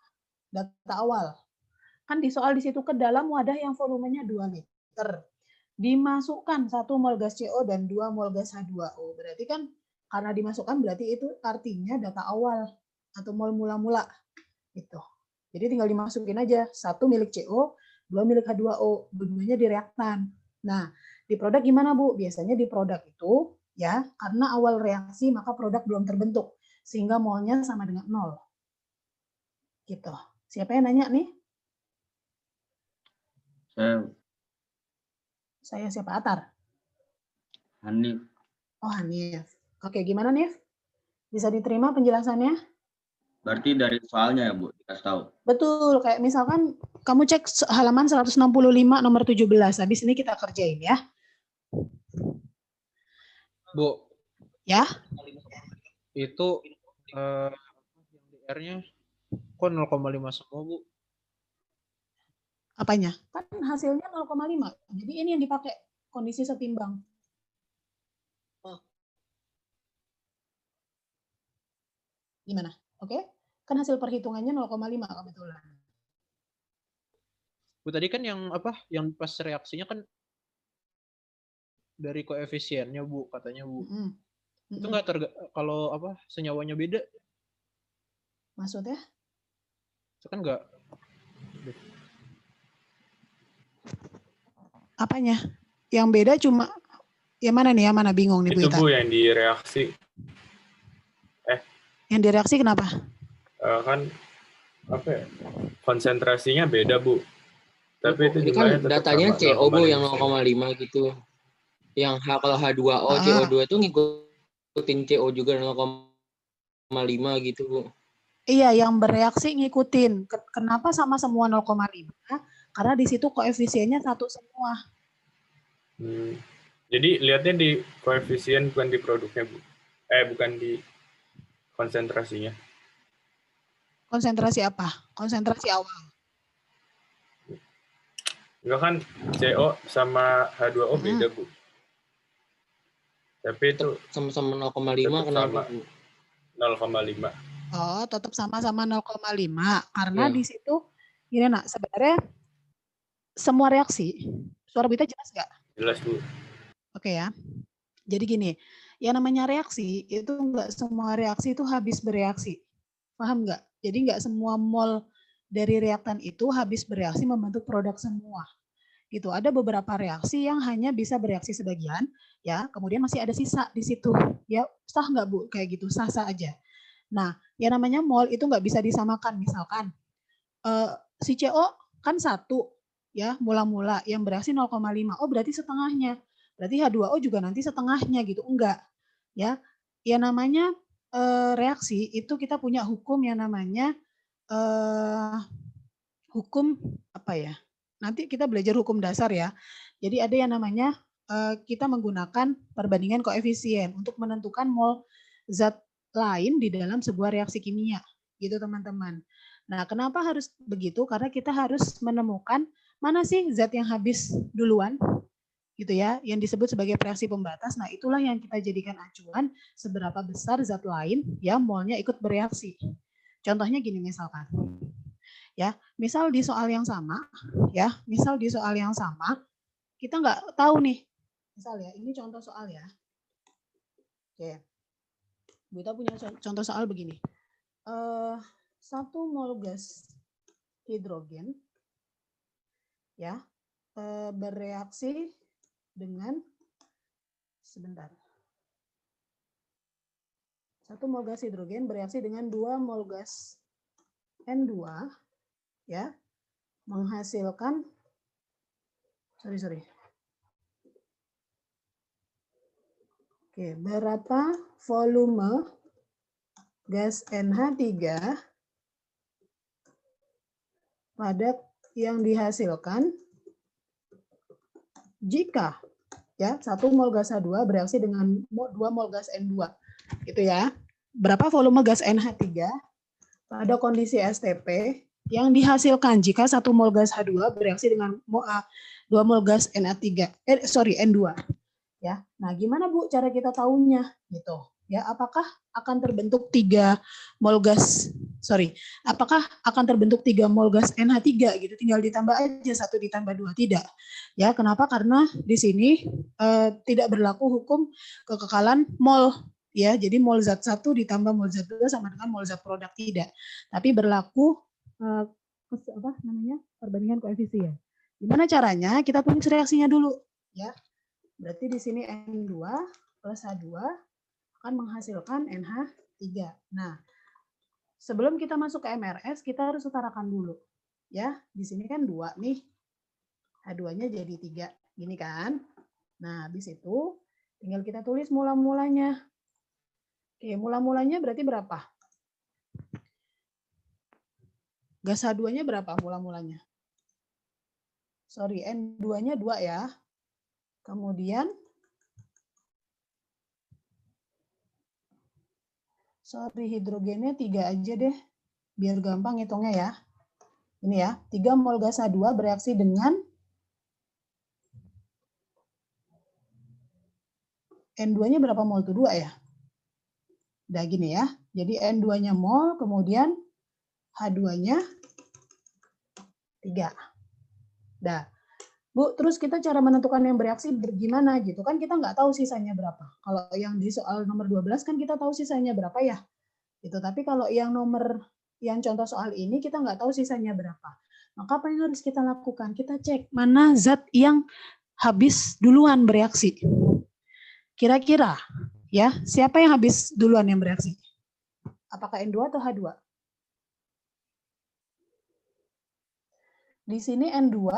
Data awal. Kan di soal di situ ke dalam wadah yang volumenya 2 liter. Dimasukkan 1 mol gas CO dan 2 mol gas H2O. Berarti kan karena dimasukkan berarti itu artinya data awal atau mol mula-mula. Gitu. Jadi tinggal dimasukin aja 1 milik CO, 2 milik H2O, dua-duanya di reaktan. Nah, di produk gimana, Bu? Biasanya di produk itu ya, karena awal reaksi maka produk belum terbentuk sehingga molnya sama dengan 0. Gitu. Siapa yang nanya nih? Saya siapa? Atar? Hanif. Oh, Hanif. Oke, gimana, Nif? Bisa diterima penjelasannya? Berarti dari soalnya ya, Bu, dikasih tahu. Betul, kayak misalkan kamu cek halaman 165 nomor 17. Habis ini kita kerjain ya. Bu. Ya. Itu yang di R-nya kok 0,5 semua, Bu? Apanya? Kan hasilnya 0,5. Jadi ini yang dipakai kondisi setimbang. Gimana? Oke? Kan hasil perhitungannya 0,5 kebetulan. Bu, tadi kan yang apa? Yang pas reaksinya kan dari koefisiennya, Bu, katanya, Bu. Itu nggak kalau apa senyawanya beda? Maksudnya? Itu kan nggak. Apanya? Yang beda cuma yang mana nih? Yang mana bingung nih, Bu? Itu, Bu, yang direaksi. Yang direaksi kenapa? Kan apa ya? Konsentrasinya beda, Bu. Tapi itu Ini kan jumlahnya tetap datanya sama, CO Bu yang 0,5. 0,5 gitu. Yang kalau H2O, Ah. CO2 itu ngikutin CO juga 0,5 gitu Bu. Iya, yang bereaksi ngikutin. Kenapa sama semua 0,5? Karena di situ koefisiennya satu semua. Jadi lihatnya di koefisien, bukan di produknya, Bu. Bukan di konsentrasinya. Konsentrasi apa? Konsentrasi awal. Enggak kan, CO sama H2O beda, Bu. Tapi itu Sama-sama 0,5 kenapa sama. Bu? 0,5. Oh, tetap sama-sama 0,5. Karena Iya. di situ, gini nak, sebenarnya semua reaksi, suara Bita jelas nggak? Jelas, Bu. Oke ya. Jadi gini, yang namanya reaksi, itu nggak semua reaksi itu habis bereaksi. Paham nggak? Jadi nggak semua mol dari reaktan itu habis bereaksi membentuk produk semua. Gitu. Ada beberapa reaksi yang hanya bisa bereaksi sebagian, ya, kemudian masih ada sisa di situ. Ya, sah nggak Bu? Kayak gitu, sah-sah aja. Nah, yang namanya mol itu nggak bisa disamakan. Misalkan, si CO kan 1, ya, mula-mula, yang bereaksi 0,5. Oh, berarti setengahnya. Berarti H2O juga nanti setengahnya gitu. Enggak. Ya, yang namanya reaksi itu kita punya hukum yang namanya hukum apa ya? Nanti kita belajar hukum dasar ya. Jadi ada yang namanya kita menggunakan perbandingan koefisien untuk menentukan mol zat lain di dalam sebuah reaksi kimia, gitu teman-teman. Nah, kenapa harus begitu? Karena kita harus menemukan mana sih zat yang habis duluan, gitu ya, yang disebut sebagai reaksi pembatas. Nah, itulah yang kita jadikan acuan seberapa besar zat lain yang molnya ikut bereaksi. Contohnya gini misalkan, ya, misal di soal yang sama, kita nggak tahu nih, misal ya, ini contoh soal ya. Oke. Kita punya contoh soal begini. 1 mol gas hidrogen ya bereaksi dengan 1 mol gas hidrogen bereaksi dengan 2 mol gas N2 ya menghasilkan Oke, berapa volume gas NH3 pada yang dihasilkan jika ya 1 mol gas H2 bereaksi dengan 2 mol gas N2 gitu ya. Berapa volume gas NH3 pada kondisi STP yang dihasilkan jika 1 mol gas H2 bereaksi dengan 2 mol gas N2 ya. Nah, gimana Bu cara kita tahunya gitu? Ya, apakah akan terbentuk 3 mol gas NH3 gitu, tinggal ditambah aja 1 ditambah 2, tidak. Ya, kenapa? Karena di sini tidak berlaku hukum kekekalan mol ya. Jadi mol zat 1 ditambah mol zat 2 sama dengan mol zat produk, tidak. Tapi berlaku perbandingan koefisien. Gimana caranya? Kita tulis reaksinya dulu ya. Berarti di sini N2 plus H2 akan menghasilkan NH3. Nah, sebelum kita masuk ke MRS, kita harus utarakan dulu. Ya, di sini kan 2 nih. H2-nya jadi 3. Gini kan? Nah, habis itu tinggal kita tulis mula-mulanya. Oke, mula-mulanya berarti berapa? Gas H2-nya berapa mula-mulanya? N2-nya 2 ya. Kemudian hidrogennya 3 aja deh, biar gampang hitungnya ya. Ini ya, 3 mol gas H2 bereaksi dengan N2-nya berapa mol tuh? 2 ya? Udah gini ya. Jadi N2-nya mol, kemudian H2-nya 3. Dah. Bu, terus kita cara menentukan yang bereaksi gimana gitu kan, kita nggak tahu sisanya berapa. Kalau yang di soal nomor 12 kan kita tahu sisanya berapa ya. Gitu. Tapi kalau yang contoh soal ini kita nggak tahu sisanya berapa. Maka apa yang harus kita lakukan? Kita cek mana zat yang habis duluan bereaksi. Kira-kira ya, siapa yang habis duluan yang bereaksi? Apakah N2 atau H2? Di sini N2,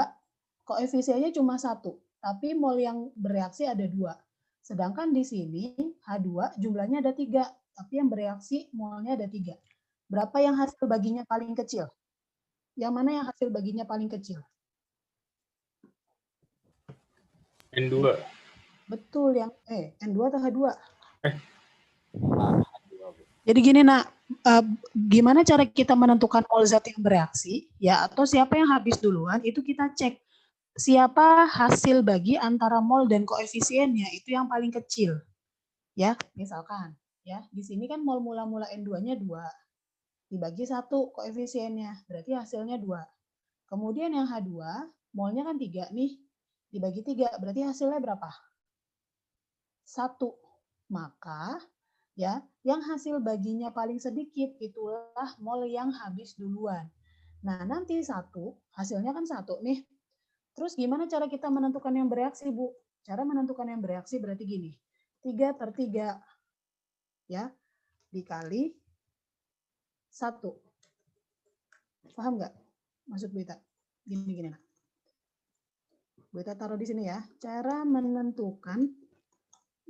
koefisiennya cuma 1, tapi mol yang bereaksi ada 2. Sedangkan di sini H2 jumlahnya ada 3, tapi yang bereaksi molnya ada 3. Berapa yang hasil baginya paling kecil? Yang mana yang hasil baginya paling kecil? N2. Betul, yang N2 atau H2? Jadi gini nak, gimana cara kita menentukan mol zat yang bereaksi, ya, atau siapa yang habis duluan, itu kita cek siapa hasil bagi antara mol dan koefisiennya, itu yang paling kecil. Ya, misalkan, ya, di sini kan mol mula-mula N2-nya 2, dibagi 1 koefisiennya, berarti hasilnya 2. Kemudian yang H2, molnya kan 3 nih, dibagi 3, berarti hasilnya berapa? 1. Maka ya, yang hasil baginya paling sedikit itulah mol yang habis duluan. Nah, nanti 1, hasilnya kan 1 nih. Terus gimana cara kita menentukan yang bereaksi, Bu? Cara menentukan yang bereaksi berarti gini. 3/3 ya, dikali 1. Paham nggak maksud Bu Ita? Gini nah. Bu Ita taruh di sini ya. Cara menentukan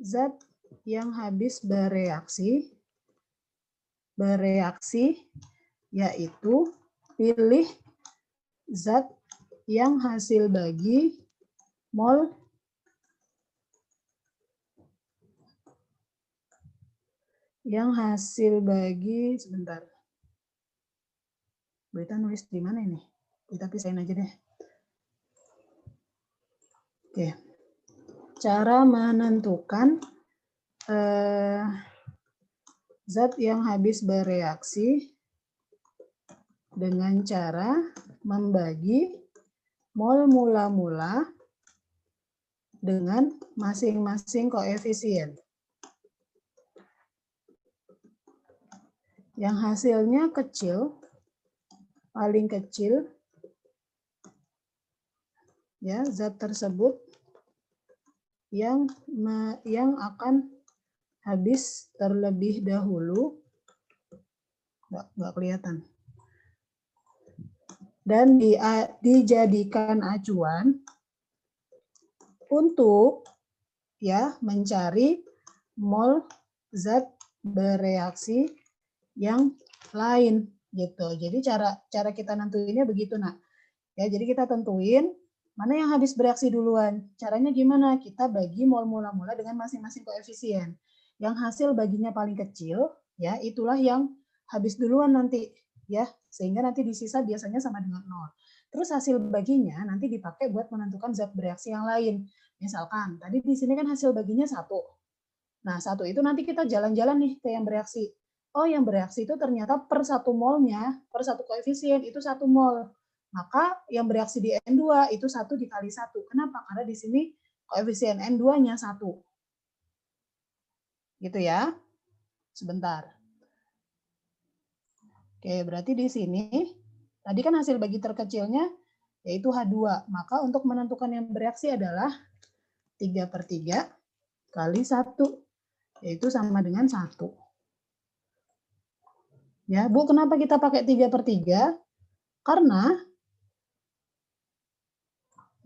zat yang habis bereaksi yaitu pilih zat yang hasil bagi mol sebentar. Bu Ita nulis di mana ini? Bu Ita pisahin aja deh. Oke. Cara menentukan zat yang habis bereaksi dengan cara membagi mol mula-mula dengan masing-masing koefisien. Yang hasilnya kecil, paling kecil, ya, zat tersebut yang akan habis terlebih dahulu, nggak kelihatan, dan dijadikan acuan untuk ya mencari mol zat bereaksi yang lain gitu. Jadi cara kita nentuinnya begitu nak. Ya, jadi kita tentuin mana yang habis bereaksi duluan. Caranya gimana? Kita bagi mol mula-mula dengan masing-masing koefisien. Yang hasil baginya paling kecil, ya itulah yang habis duluan nanti, ya sehingga nanti di sisa biasanya sama dengan 0. Terus hasil baginya nanti dipakai buat menentukan zat bereaksi yang lain. Misalkan tadi di sini kan hasil baginya 1. Nah 1 itu nanti kita jalan-jalan nih ke yang bereaksi. Oh yang bereaksi itu ternyata per 1 molnya, per 1 koefisien itu 1 mol. Maka yang bereaksi di N2 itu 1 dikali 1. Kenapa? Karena di sini koefisien N2-nya 1. Gitu ya. Sebentar. Oke, berarti di sini tadi kan hasil bagi terkecilnya yaitu H2. Maka untuk menentukan yang bereaksi adalah 3/3 kali 1, yaitu sama dengan 1. Ya, Bu, kenapa kita pakai 3/3? Karena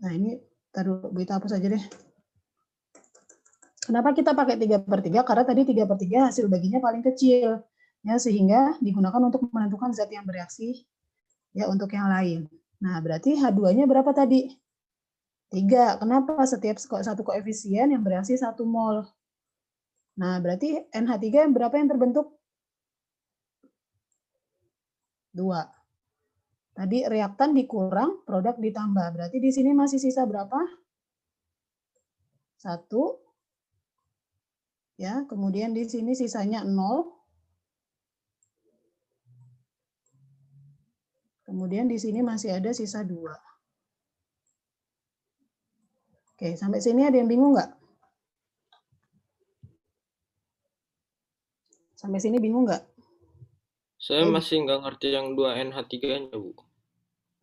nah ini taruh Bu Ita hapus aja deh. Kenapa kita pakai 3/3? Karena tadi 3/3 hasil baginya paling kecil, ya sehingga digunakan untuk menentukan zat yang bereaksi, ya untuk yang lain. Nah berarti H2-nya berapa tadi? 3. Kenapa? Setiap satu koefisien yang bereaksi 1 mol. Nah berarti NH3 berapa yang terbentuk? 2. Tadi reaktan dikurang, produk ditambah. Berarti di sini masih sisa berapa? 1. Ya, kemudian di sini sisanya 0. Kemudian di sini masih ada sisa 2. Oke, sampai sini ada yang bingung nggak? Sampai sini bingung nggak? Saya masih nggak ngerti yang 2NH3-nya, Bu.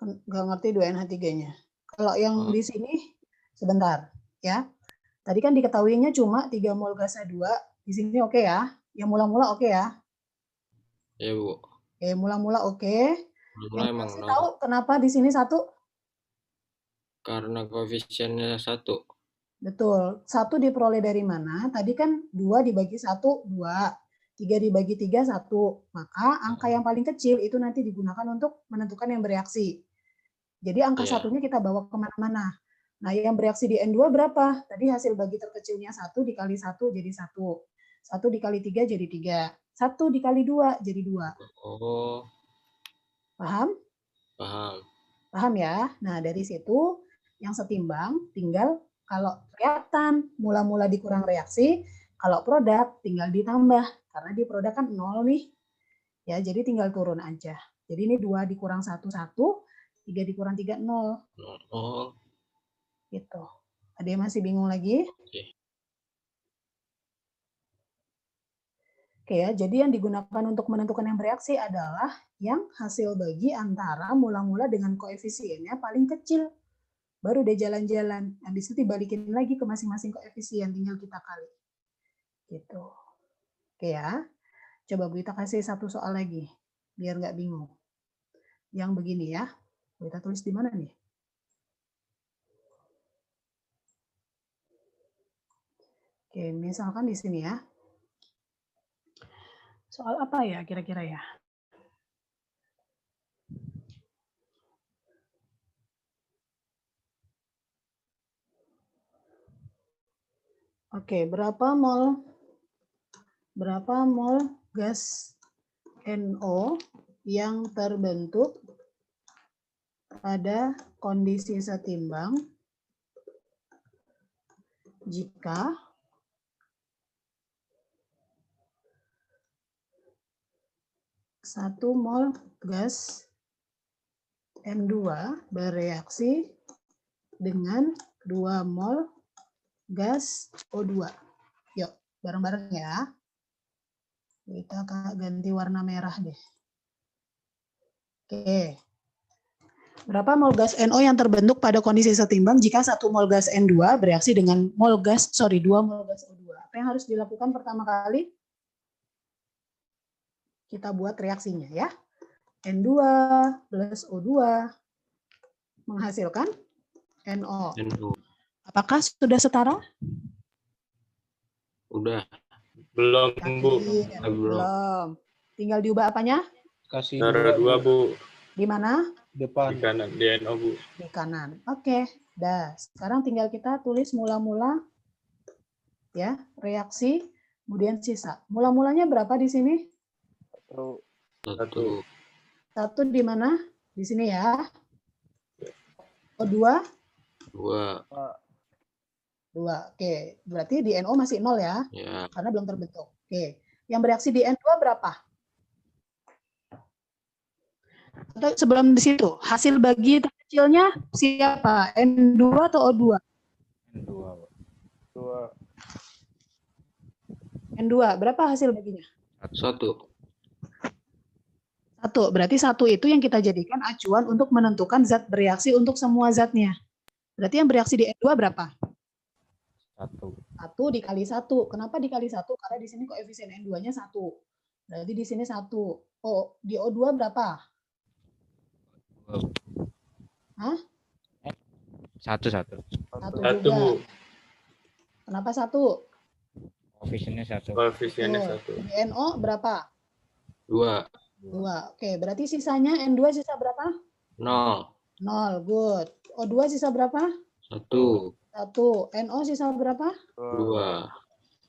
Nggak ngerti 2NH3-nya. Kalau yang di sini, sebentar, ya. Tadi kan diketahuinya cuma 3 mol gas H2. Di sini oke ya. Yang mula-mula oke ya. Ya, Bu. Oke, mula-mula oke. Mula emang Yang tahu kenapa di sini 1? Karena koefisiennya 1. Betul. 1 diperoleh dari mana? Tadi kan 2 dibagi 1, 2. 3 dibagi 3, 1. Maka angka yang paling kecil itu nanti digunakan untuk menentukan yang bereaksi. Jadi angka satunya kita bawa kemana-mana. Nah, yang bereaksi di N2 berapa? Tadi hasil bagi terkecilnya 1 dikali 1 jadi 1. 1 dikali 3 jadi 3. 1 dikali 2 jadi 2. Oh, Paham? paham. Paham ya? Nah, dari situ yang setimbang tinggal kalau reaktan mula-mula dikurang reaksi, kalau produk tinggal ditambah. Karena di produk kan 0 nih. Ya, jadi tinggal turun aja. Jadi ini 2 dikurang 1, 1. 3 dikurang 3, 0. Oh. Gitu. Ada yang masih bingung lagi? Oke. Oke ya, jadi yang digunakan untuk menentukan yang bereaksi adalah yang hasil bagi antara mula-mula dengan koefisiennya paling kecil. Baru deh jalan-jalan. Habis itu dibalikin lagi ke masing-masing koefisien, tinggal kita kali. Gitu. Oke ya. Coba Bu Ita kasih satu soal lagi, biar nggak bingung. Yang begini ya. Bu Ita tulis di mana nih? Oke, misalkan di sini ya. Soal apa ya kira-kira ya? Oke, berapa mol gas NO yang terbentuk pada kondisi setimbang jika satu mol gas N2 bereaksi dengan 2 mol gas O2. Yuk, bareng-bareng ya. Kita ganti warna merah deh. Oke. Berapa mol gas NO yang terbentuk pada kondisi setimbang jika 1 mol gas N2 bereaksi dengan 2 mol gas O2? Apa yang harus dilakukan pertama kali? Kita buat reaksinya ya. N2 plus O2 menghasilkan NO. Apakah sudah setara? Udah. Belum, Bu. Belum. Tinggal diubah apanya? Kasih Cara 2, Bu. Di mana? depan. Di kanan, di NO, Bu. Di kanan. Oke. Dah, sekarang tinggal kita tulis mula-mula ya, reaksi, kemudian sisa. Mula-mulanya berapa di sini? 1. 1 di mana? Di sini ya. O2? 2. 2. Oke, berarti di NO masih 0 ya? Ya. Karena belum terbentuk. Oke. Yang bereaksi di N2 berapa? Atau sebelum di situ, hasil bagi terkecilnya siapa? N2 atau O2? N2. Berapa hasil baginya? 1. 1. Berarti 1 itu yang kita jadikan acuan untuk menentukan zat bereaksi untuk semua zatnya. Berarti yang bereaksi di N2 berapa? 1 dikali 1. Kenapa dikali 1? Karena di sini koefisien N2-nya 1. Berarti di sini 1. Oh, di O2 berapa? Hah? 1 1 1, juga. Bu. Kenapa 1? Koefisiennya 1. Koefisiennya Oh, 1. di NO berapa? 2. 2. Oke, berarti sisanya N2 sisa berapa? 0. 0. Good. O2 sisa berapa? 1. 1. NO sisa berapa? 2.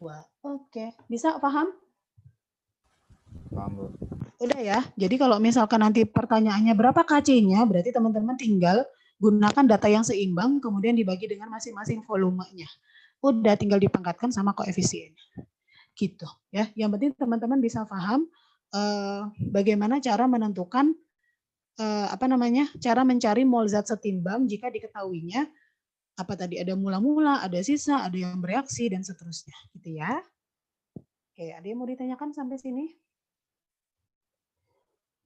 2. Oke. Bisa paham? Paham, Bu. Udah ya. Jadi kalau misalkan nanti pertanyaannya berapa KC-nya, berarti teman-teman tinggal gunakan data yang seimbang, kemudian dibagi dengan masing-masing volumenya. Udah tinggal dipangkatkan sama koefisiennya. Gitu ya. Yang penting teman-teman bisa paham bagaimana cara menentukan cara mencari mol zat setimbang jika diketahuinya apa tadi ada mula-mula, ada sisa, ada yang bereaksi dan seterusnya, gitu ya. Oke, ada yang mau ditanyakan sampai sini?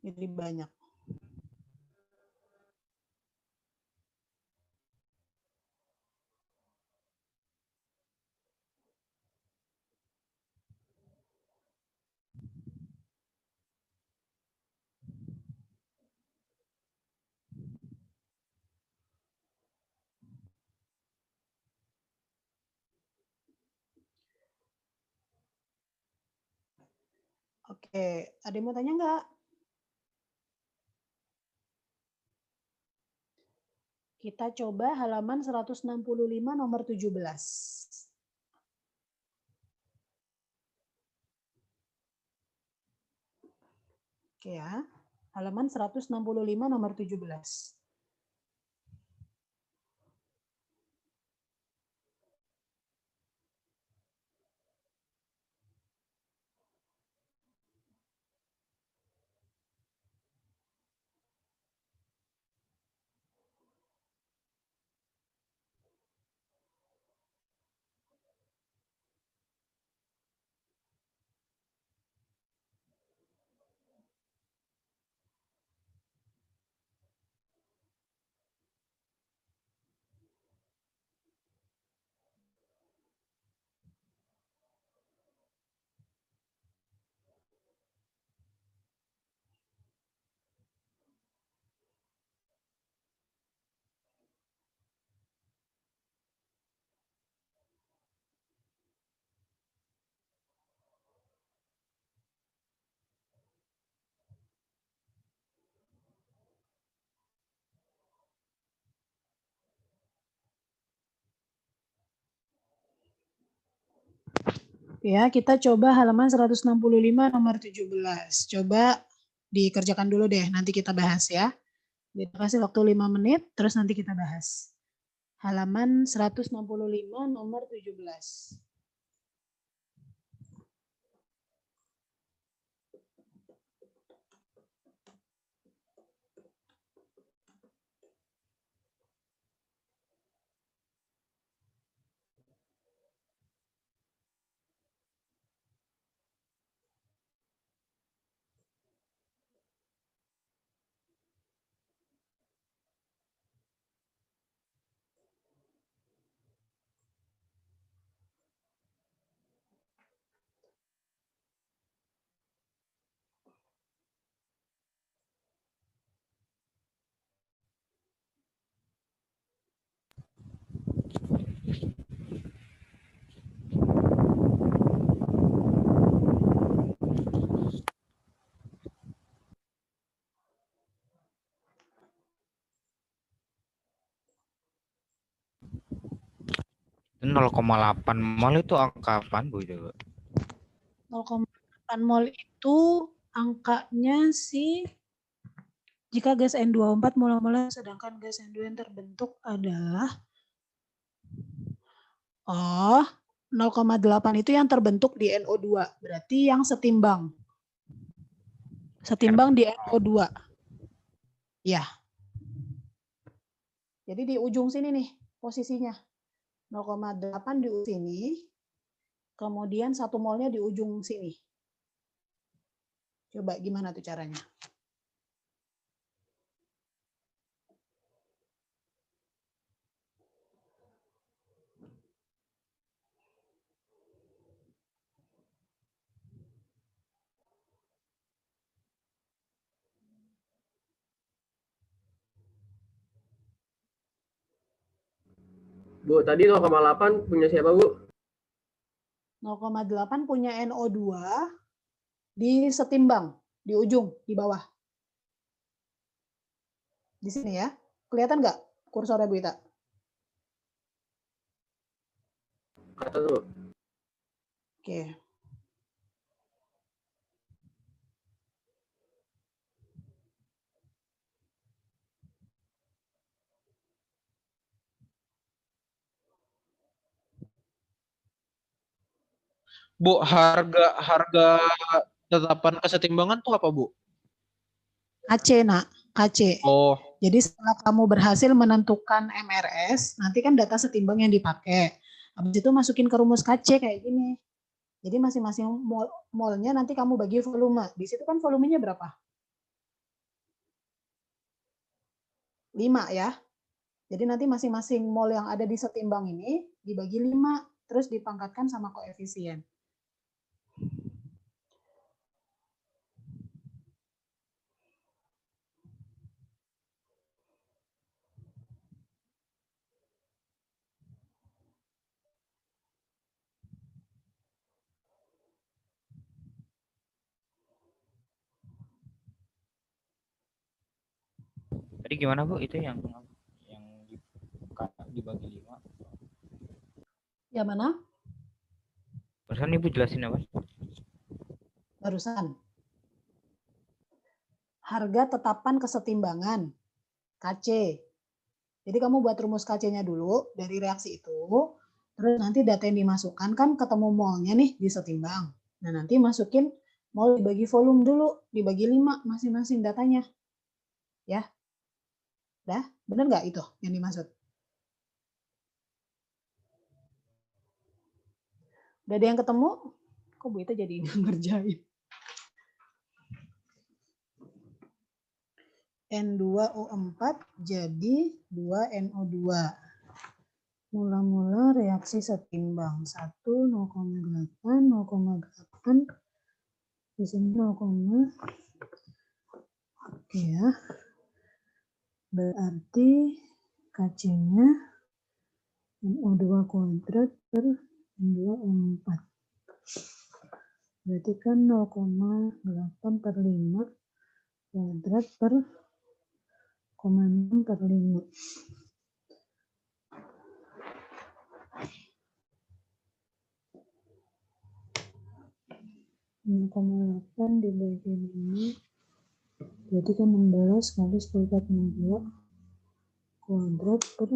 Jadi banyak. Ada yang mau tanya nggak? Kita coba halaman 165 nomor 17. Oke ya, halaman 165 nomor 17. Ya, kita coba halaman 165 nomor 17. Coba dikerjakan dulu deh, nanti kita bahas ya. Kita kasih waktu 5 menit, terus nanti kita bahas. Halaman 165 nomor 17. Itu 0,8 mol itu angka apaan, Bu? 0,8 mol itu angkanya sih jika gas N24 molar-molar, sedangkan gas N2 yang terbentuk adalah 0,8 itu yang terbentuk di NO2, berarti yang setimbang. Setimbang di NO2. Ya. Jadi di ujung sini nih posisinya. 0,8 di ujung sini, kemudian 1 molnya di ujung sini. Coba gimana tuh caranya? Bu, tadi 0,8 punya siapa, Bu? 0,8 punya NO2 di setimbang, di ujung, di bawah. Di sini ya. Kelihatan nggak kursornya, Bu Ita? Kata tuh. Oke. Bu, harga tetapan kesetimbangan tuh apa, Bu? KC, nak. KC. Oh, Jadi setelah kamu berhasil menentukan MRS, nanti kan data setimbang yang dipakai. Habis itu masukin ke rumus KC kayak gini. Jadi masing-masing molnya nanti kamu bagi volume. Di situ kan volumenya berapa? 5 ya. Jadi nanti masing-masing mol yang ada di setimbang ini dibagi 5, terus dipangkatkan sama koefisien. Jadi gimana Bu itu yang dibagi 5? Yang mana? Barusan Ibu jelasin apa? Barusan. Harga tetapan kesetimbangan, KC. Jadi kamu buat rumus KC-nya dulu dari reaksi itu, terus nanti data yang dimasukkan kan ketemu molnya nih di setimbang. Nah nanti masukin mol dibagi volume dulu, dibagi 5 masing-masing datanya. Ya, dah, bener nggak itu yang dimaksud? Udah ada yang ketemu? Kok Bu Ita jadi ngerjain? N2O4 jadi 2NO2. Mula-mula reaksi setimbang 1 0,8 0,8 di sini 0, oke ya. Berarti KC-nya NO2 kuadrat per N2O4. Berarti kan 0,8 per 5 kuadrat per 0,6 per 5. Dibagi 5 berarti kan 16 kali 10 42 kuadrat per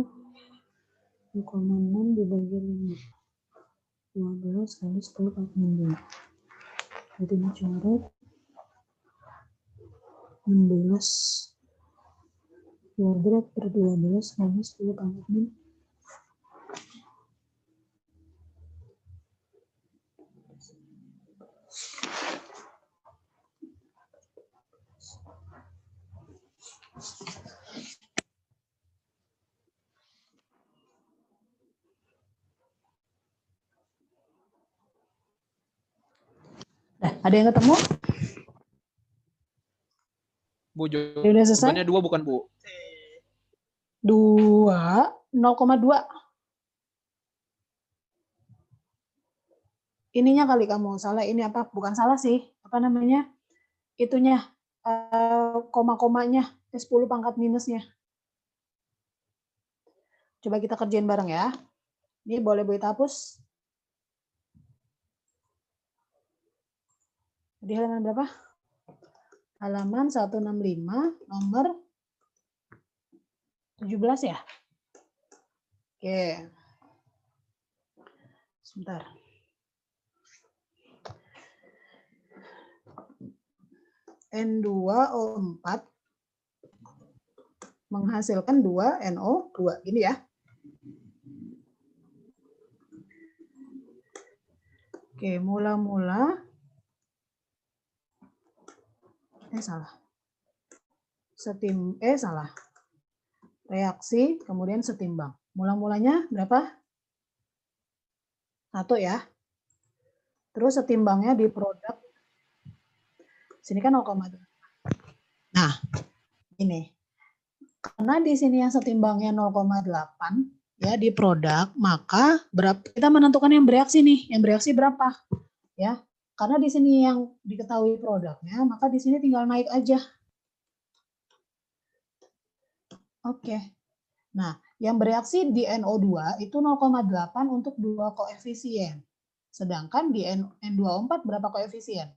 0,6 dibagi 5 12 kali 10 42 jadi ini coret 16 kuadrat per 12 kali 10 42. Nah, ada yang ketemu? Bu, Udah selesai? jawabannya 2 bukan Bu? 2, 0,2. Ininya kali kamu salah, ini apa? Bukan salah sih. Apa namanya? Itunya, koma-komanya, 10 pangkat minusnya. Coba kita kerjain bareng ya. Ini boleh Bu Ita hapus. Di halaman berapa? Halaman 165, nomor 17 ya? Oke. Sebentar. N2O4 menghasilkan 2NO2. Gini ya. Oke, mula-mula. Salah. Salah. Reaksi, kemudian setimbang. Mula-mulanya berapa? 1 ya. Terus setimbangnya di produk. Sini kan 0,2. Nah, ini. Karena di sini yang setimbangnya 0,8 ya di produk, maka kita menentukan yang bereaksi nih. Yang bereaksi berapa? Ya. Karena di sini yang diketahui produknya, maka di sini tinggal naik aja. Oke. Nah, yang bereaksi di NO2 itu 0,8 untuk 2 koefisien. Sedangkan di N2O4 berapa koefisien?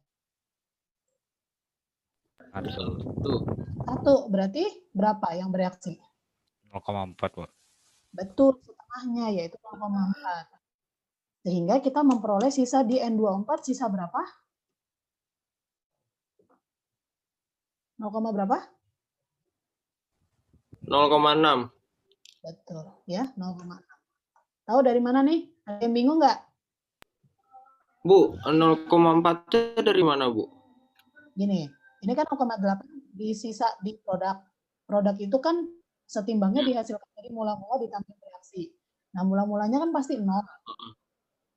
1. 1. Berarti berapa yang bereaksi? 0,4 Bu. Betul, setengahnya yaitu 0,4. Sehingga kita memperoleh sisa di N2O4 sisa berapa? 0, berapa? 0,6. Betul, ya 0,6. Tahu dari mana nih? Ada yang bingung nggak? Bu, 0,4 dari mana Bu? Gini, ini kan 0,8 di sisa di produk. Produk itu kan setimbangnya dihasilkan dari mula-mula ditambah reaksi. Nah, mula-mulanya kan pasti 0.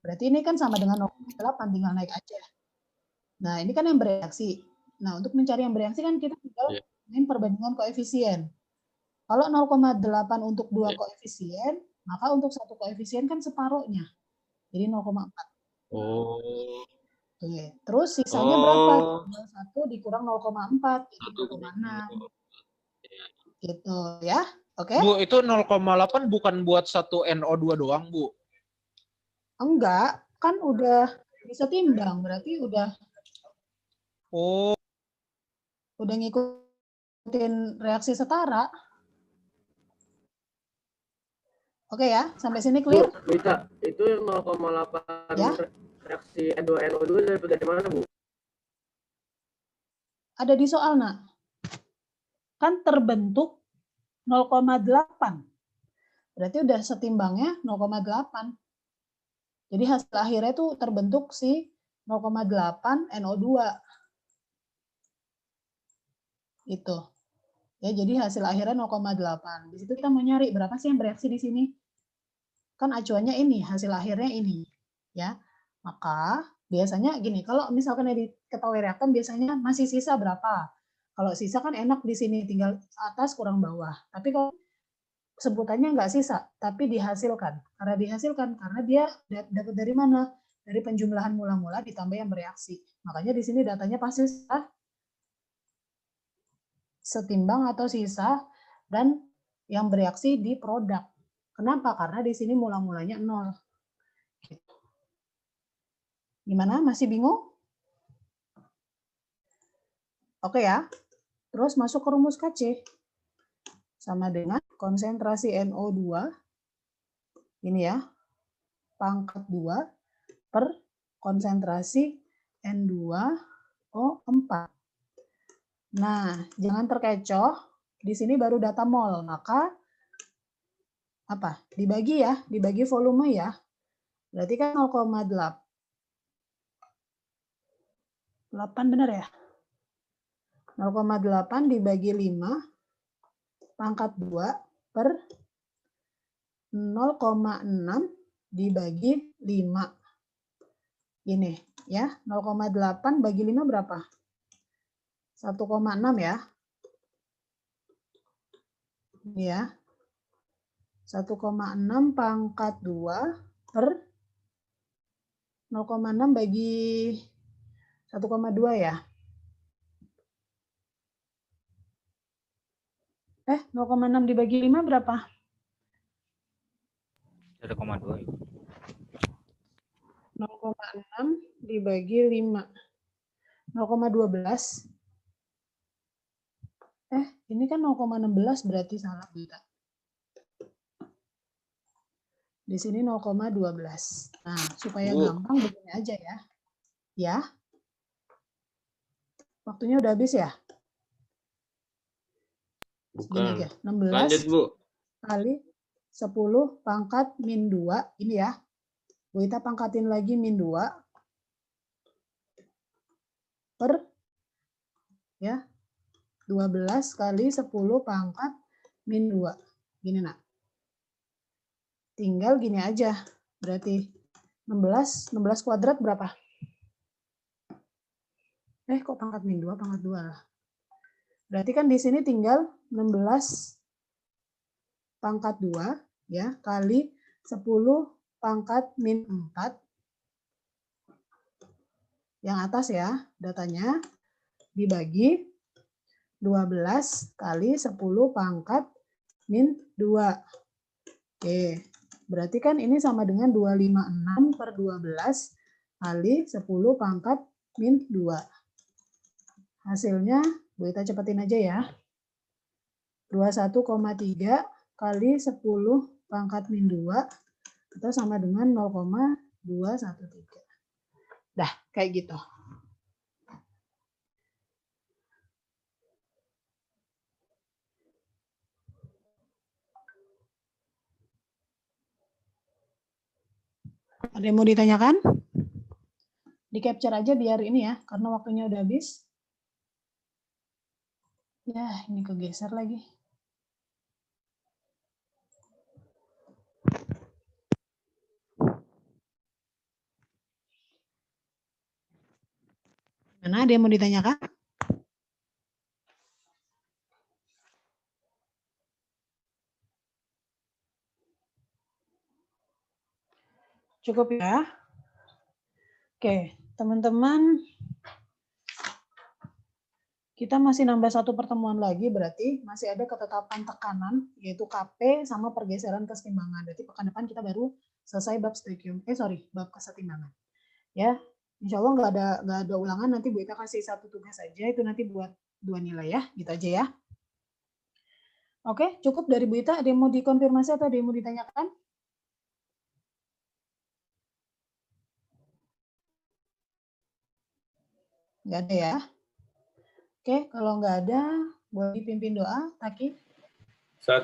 Berarti ini kan sama dengan 0,8, tinggal naik aja. Nah, ini kan yang bereaksi. Nah, untuk mencari yang bereaksi kan kita tinggal main perbandingan koefisien. Kalau 0,8 untuk 2 koefisien, maka untuk 1 koefisien kan separuhnya. Jadi 0,4. Oh. Oke. Terus sisanya berapa? 1 dikurang 0,4, jadi 0,6. Gitu ya. Oke? Bu, itu 0,8 bukan buat satu NO2 doang, Bu. Enggak, kan udah bisa timbang, berarti udah Oh, ngikutin reaksi setara. Oke ya, sampai sini clear? Bisa. Itu 0,8 Ya. reaksi N2NO2 dari mana, Bu? Ada di soal, Nak. Kan terbentuk 0,8. Berarti udah setimbangnya 0,8. Jadi hasil akhirnya tuh terbentuk si 0,8 NO2. Gitu. Ya, jadi hasil akhirnya 0,8. Di situ kita mau nyari berapa sih yang bereaksi di sini? Kan acuannya ini, hasil akhirnya ini. Ya. Maka biasanya gini, kalau misalkan diketahui reaktan biasanya masih sisa berapa? Kalau sisa kan enak di sini, tinggal atas kurang bawah. Tapi kalau sebutannya nggak sisa, tapi dihasilkan. Karena dihasilkan, karena dia dapat dari mana? Dari penjumlahan mula-mula ditambah yang bereaksi. Makanya di sini datanya pasti setimbang atau sisa dan yang bereaksi di produk. Kenapa? Karena di sini mula-mulanya 0. Gimana? Masih bingung? Oke ya. Terus masuk ke rumus KC. Sama dengan konsentrasi NO2, ini ya, pangkat 2 per konsentrasi N2O4. Nah, jangan terkecoh, di sini baru data mol, maka apa? Dibagi ya, dibagi volume ya. Berarti kan 0,8. 8 benar ya? 0,8 dibagi 5 pangkat 2 per 0,6 dibagi 5. Ini ya, 0,8 bagi 5 berapa? 1,6 ya. Ini ya. 1,6 pangkat 2 per 0,6 bagi 1,2 ya. 0,6 dibagi 5 berapa? 1,2. 0,6 dibagi 5. 0,12. Ini kan 0,16 berarti salah kita. Di sini 0,12. Nah, supaya gampang begini aja ya. Ya. Waktunya udah habis ya? Segini aja. 16 Lanjut, Bu. kali 10 pangkat min 2. Ini ya. Bu Ita pangkatin lagi min 2. Per ya 12 kali 10 pangkat min 2. Gini nak. Tinggal gini aja. Berarti 16 kuadrat berapa? Kok pangkat min 2, pangkat 2 lah. Berarti kan di sini tinggal 16 pangkat 2 ya kali 10 pangkat min 4. Yang atas ya datanya dibagi 12 kali 10 pangkat min 2. Oke, berarti kan ini sama dengan 256 per 12 kali 10 pangkat min 2. Hasilnya, Bu Ita cepetin aja ya. 21,3 kali 10 pangkat min 2 itu sama dengan 0,213. Dah, kayak gitu. Ada yang mau ditanyakan? Di capture aja biar ini ya, karena waktunya udah habis. Ya, ini kegeser lagi. Mana ada yang mau ditanyakan? Cukup ya. Oke, teman-teman. Kita masih nambah satu pertemuan lagi, berarti masih ada ketetapan tekanan, yaitu KP sama pergeseran kesetimbangan. Berarti pekan depan kita baru selesai bab stoichium. Bab kesetimbangan. Ya, insya Allah nggak ada ulangan. Nanti Bu Ita kasih satu tugas saja, itu nanti buat 2 nilai ya, gitu aja ya. Oke, cukup dari Bu Ita. Ada yang mau dikonfirmasi atau ada yang mau ditanyakan? Nggak ada ya. Oke, kalau nggak ada, boleh dipimpin doa, Taki. 1.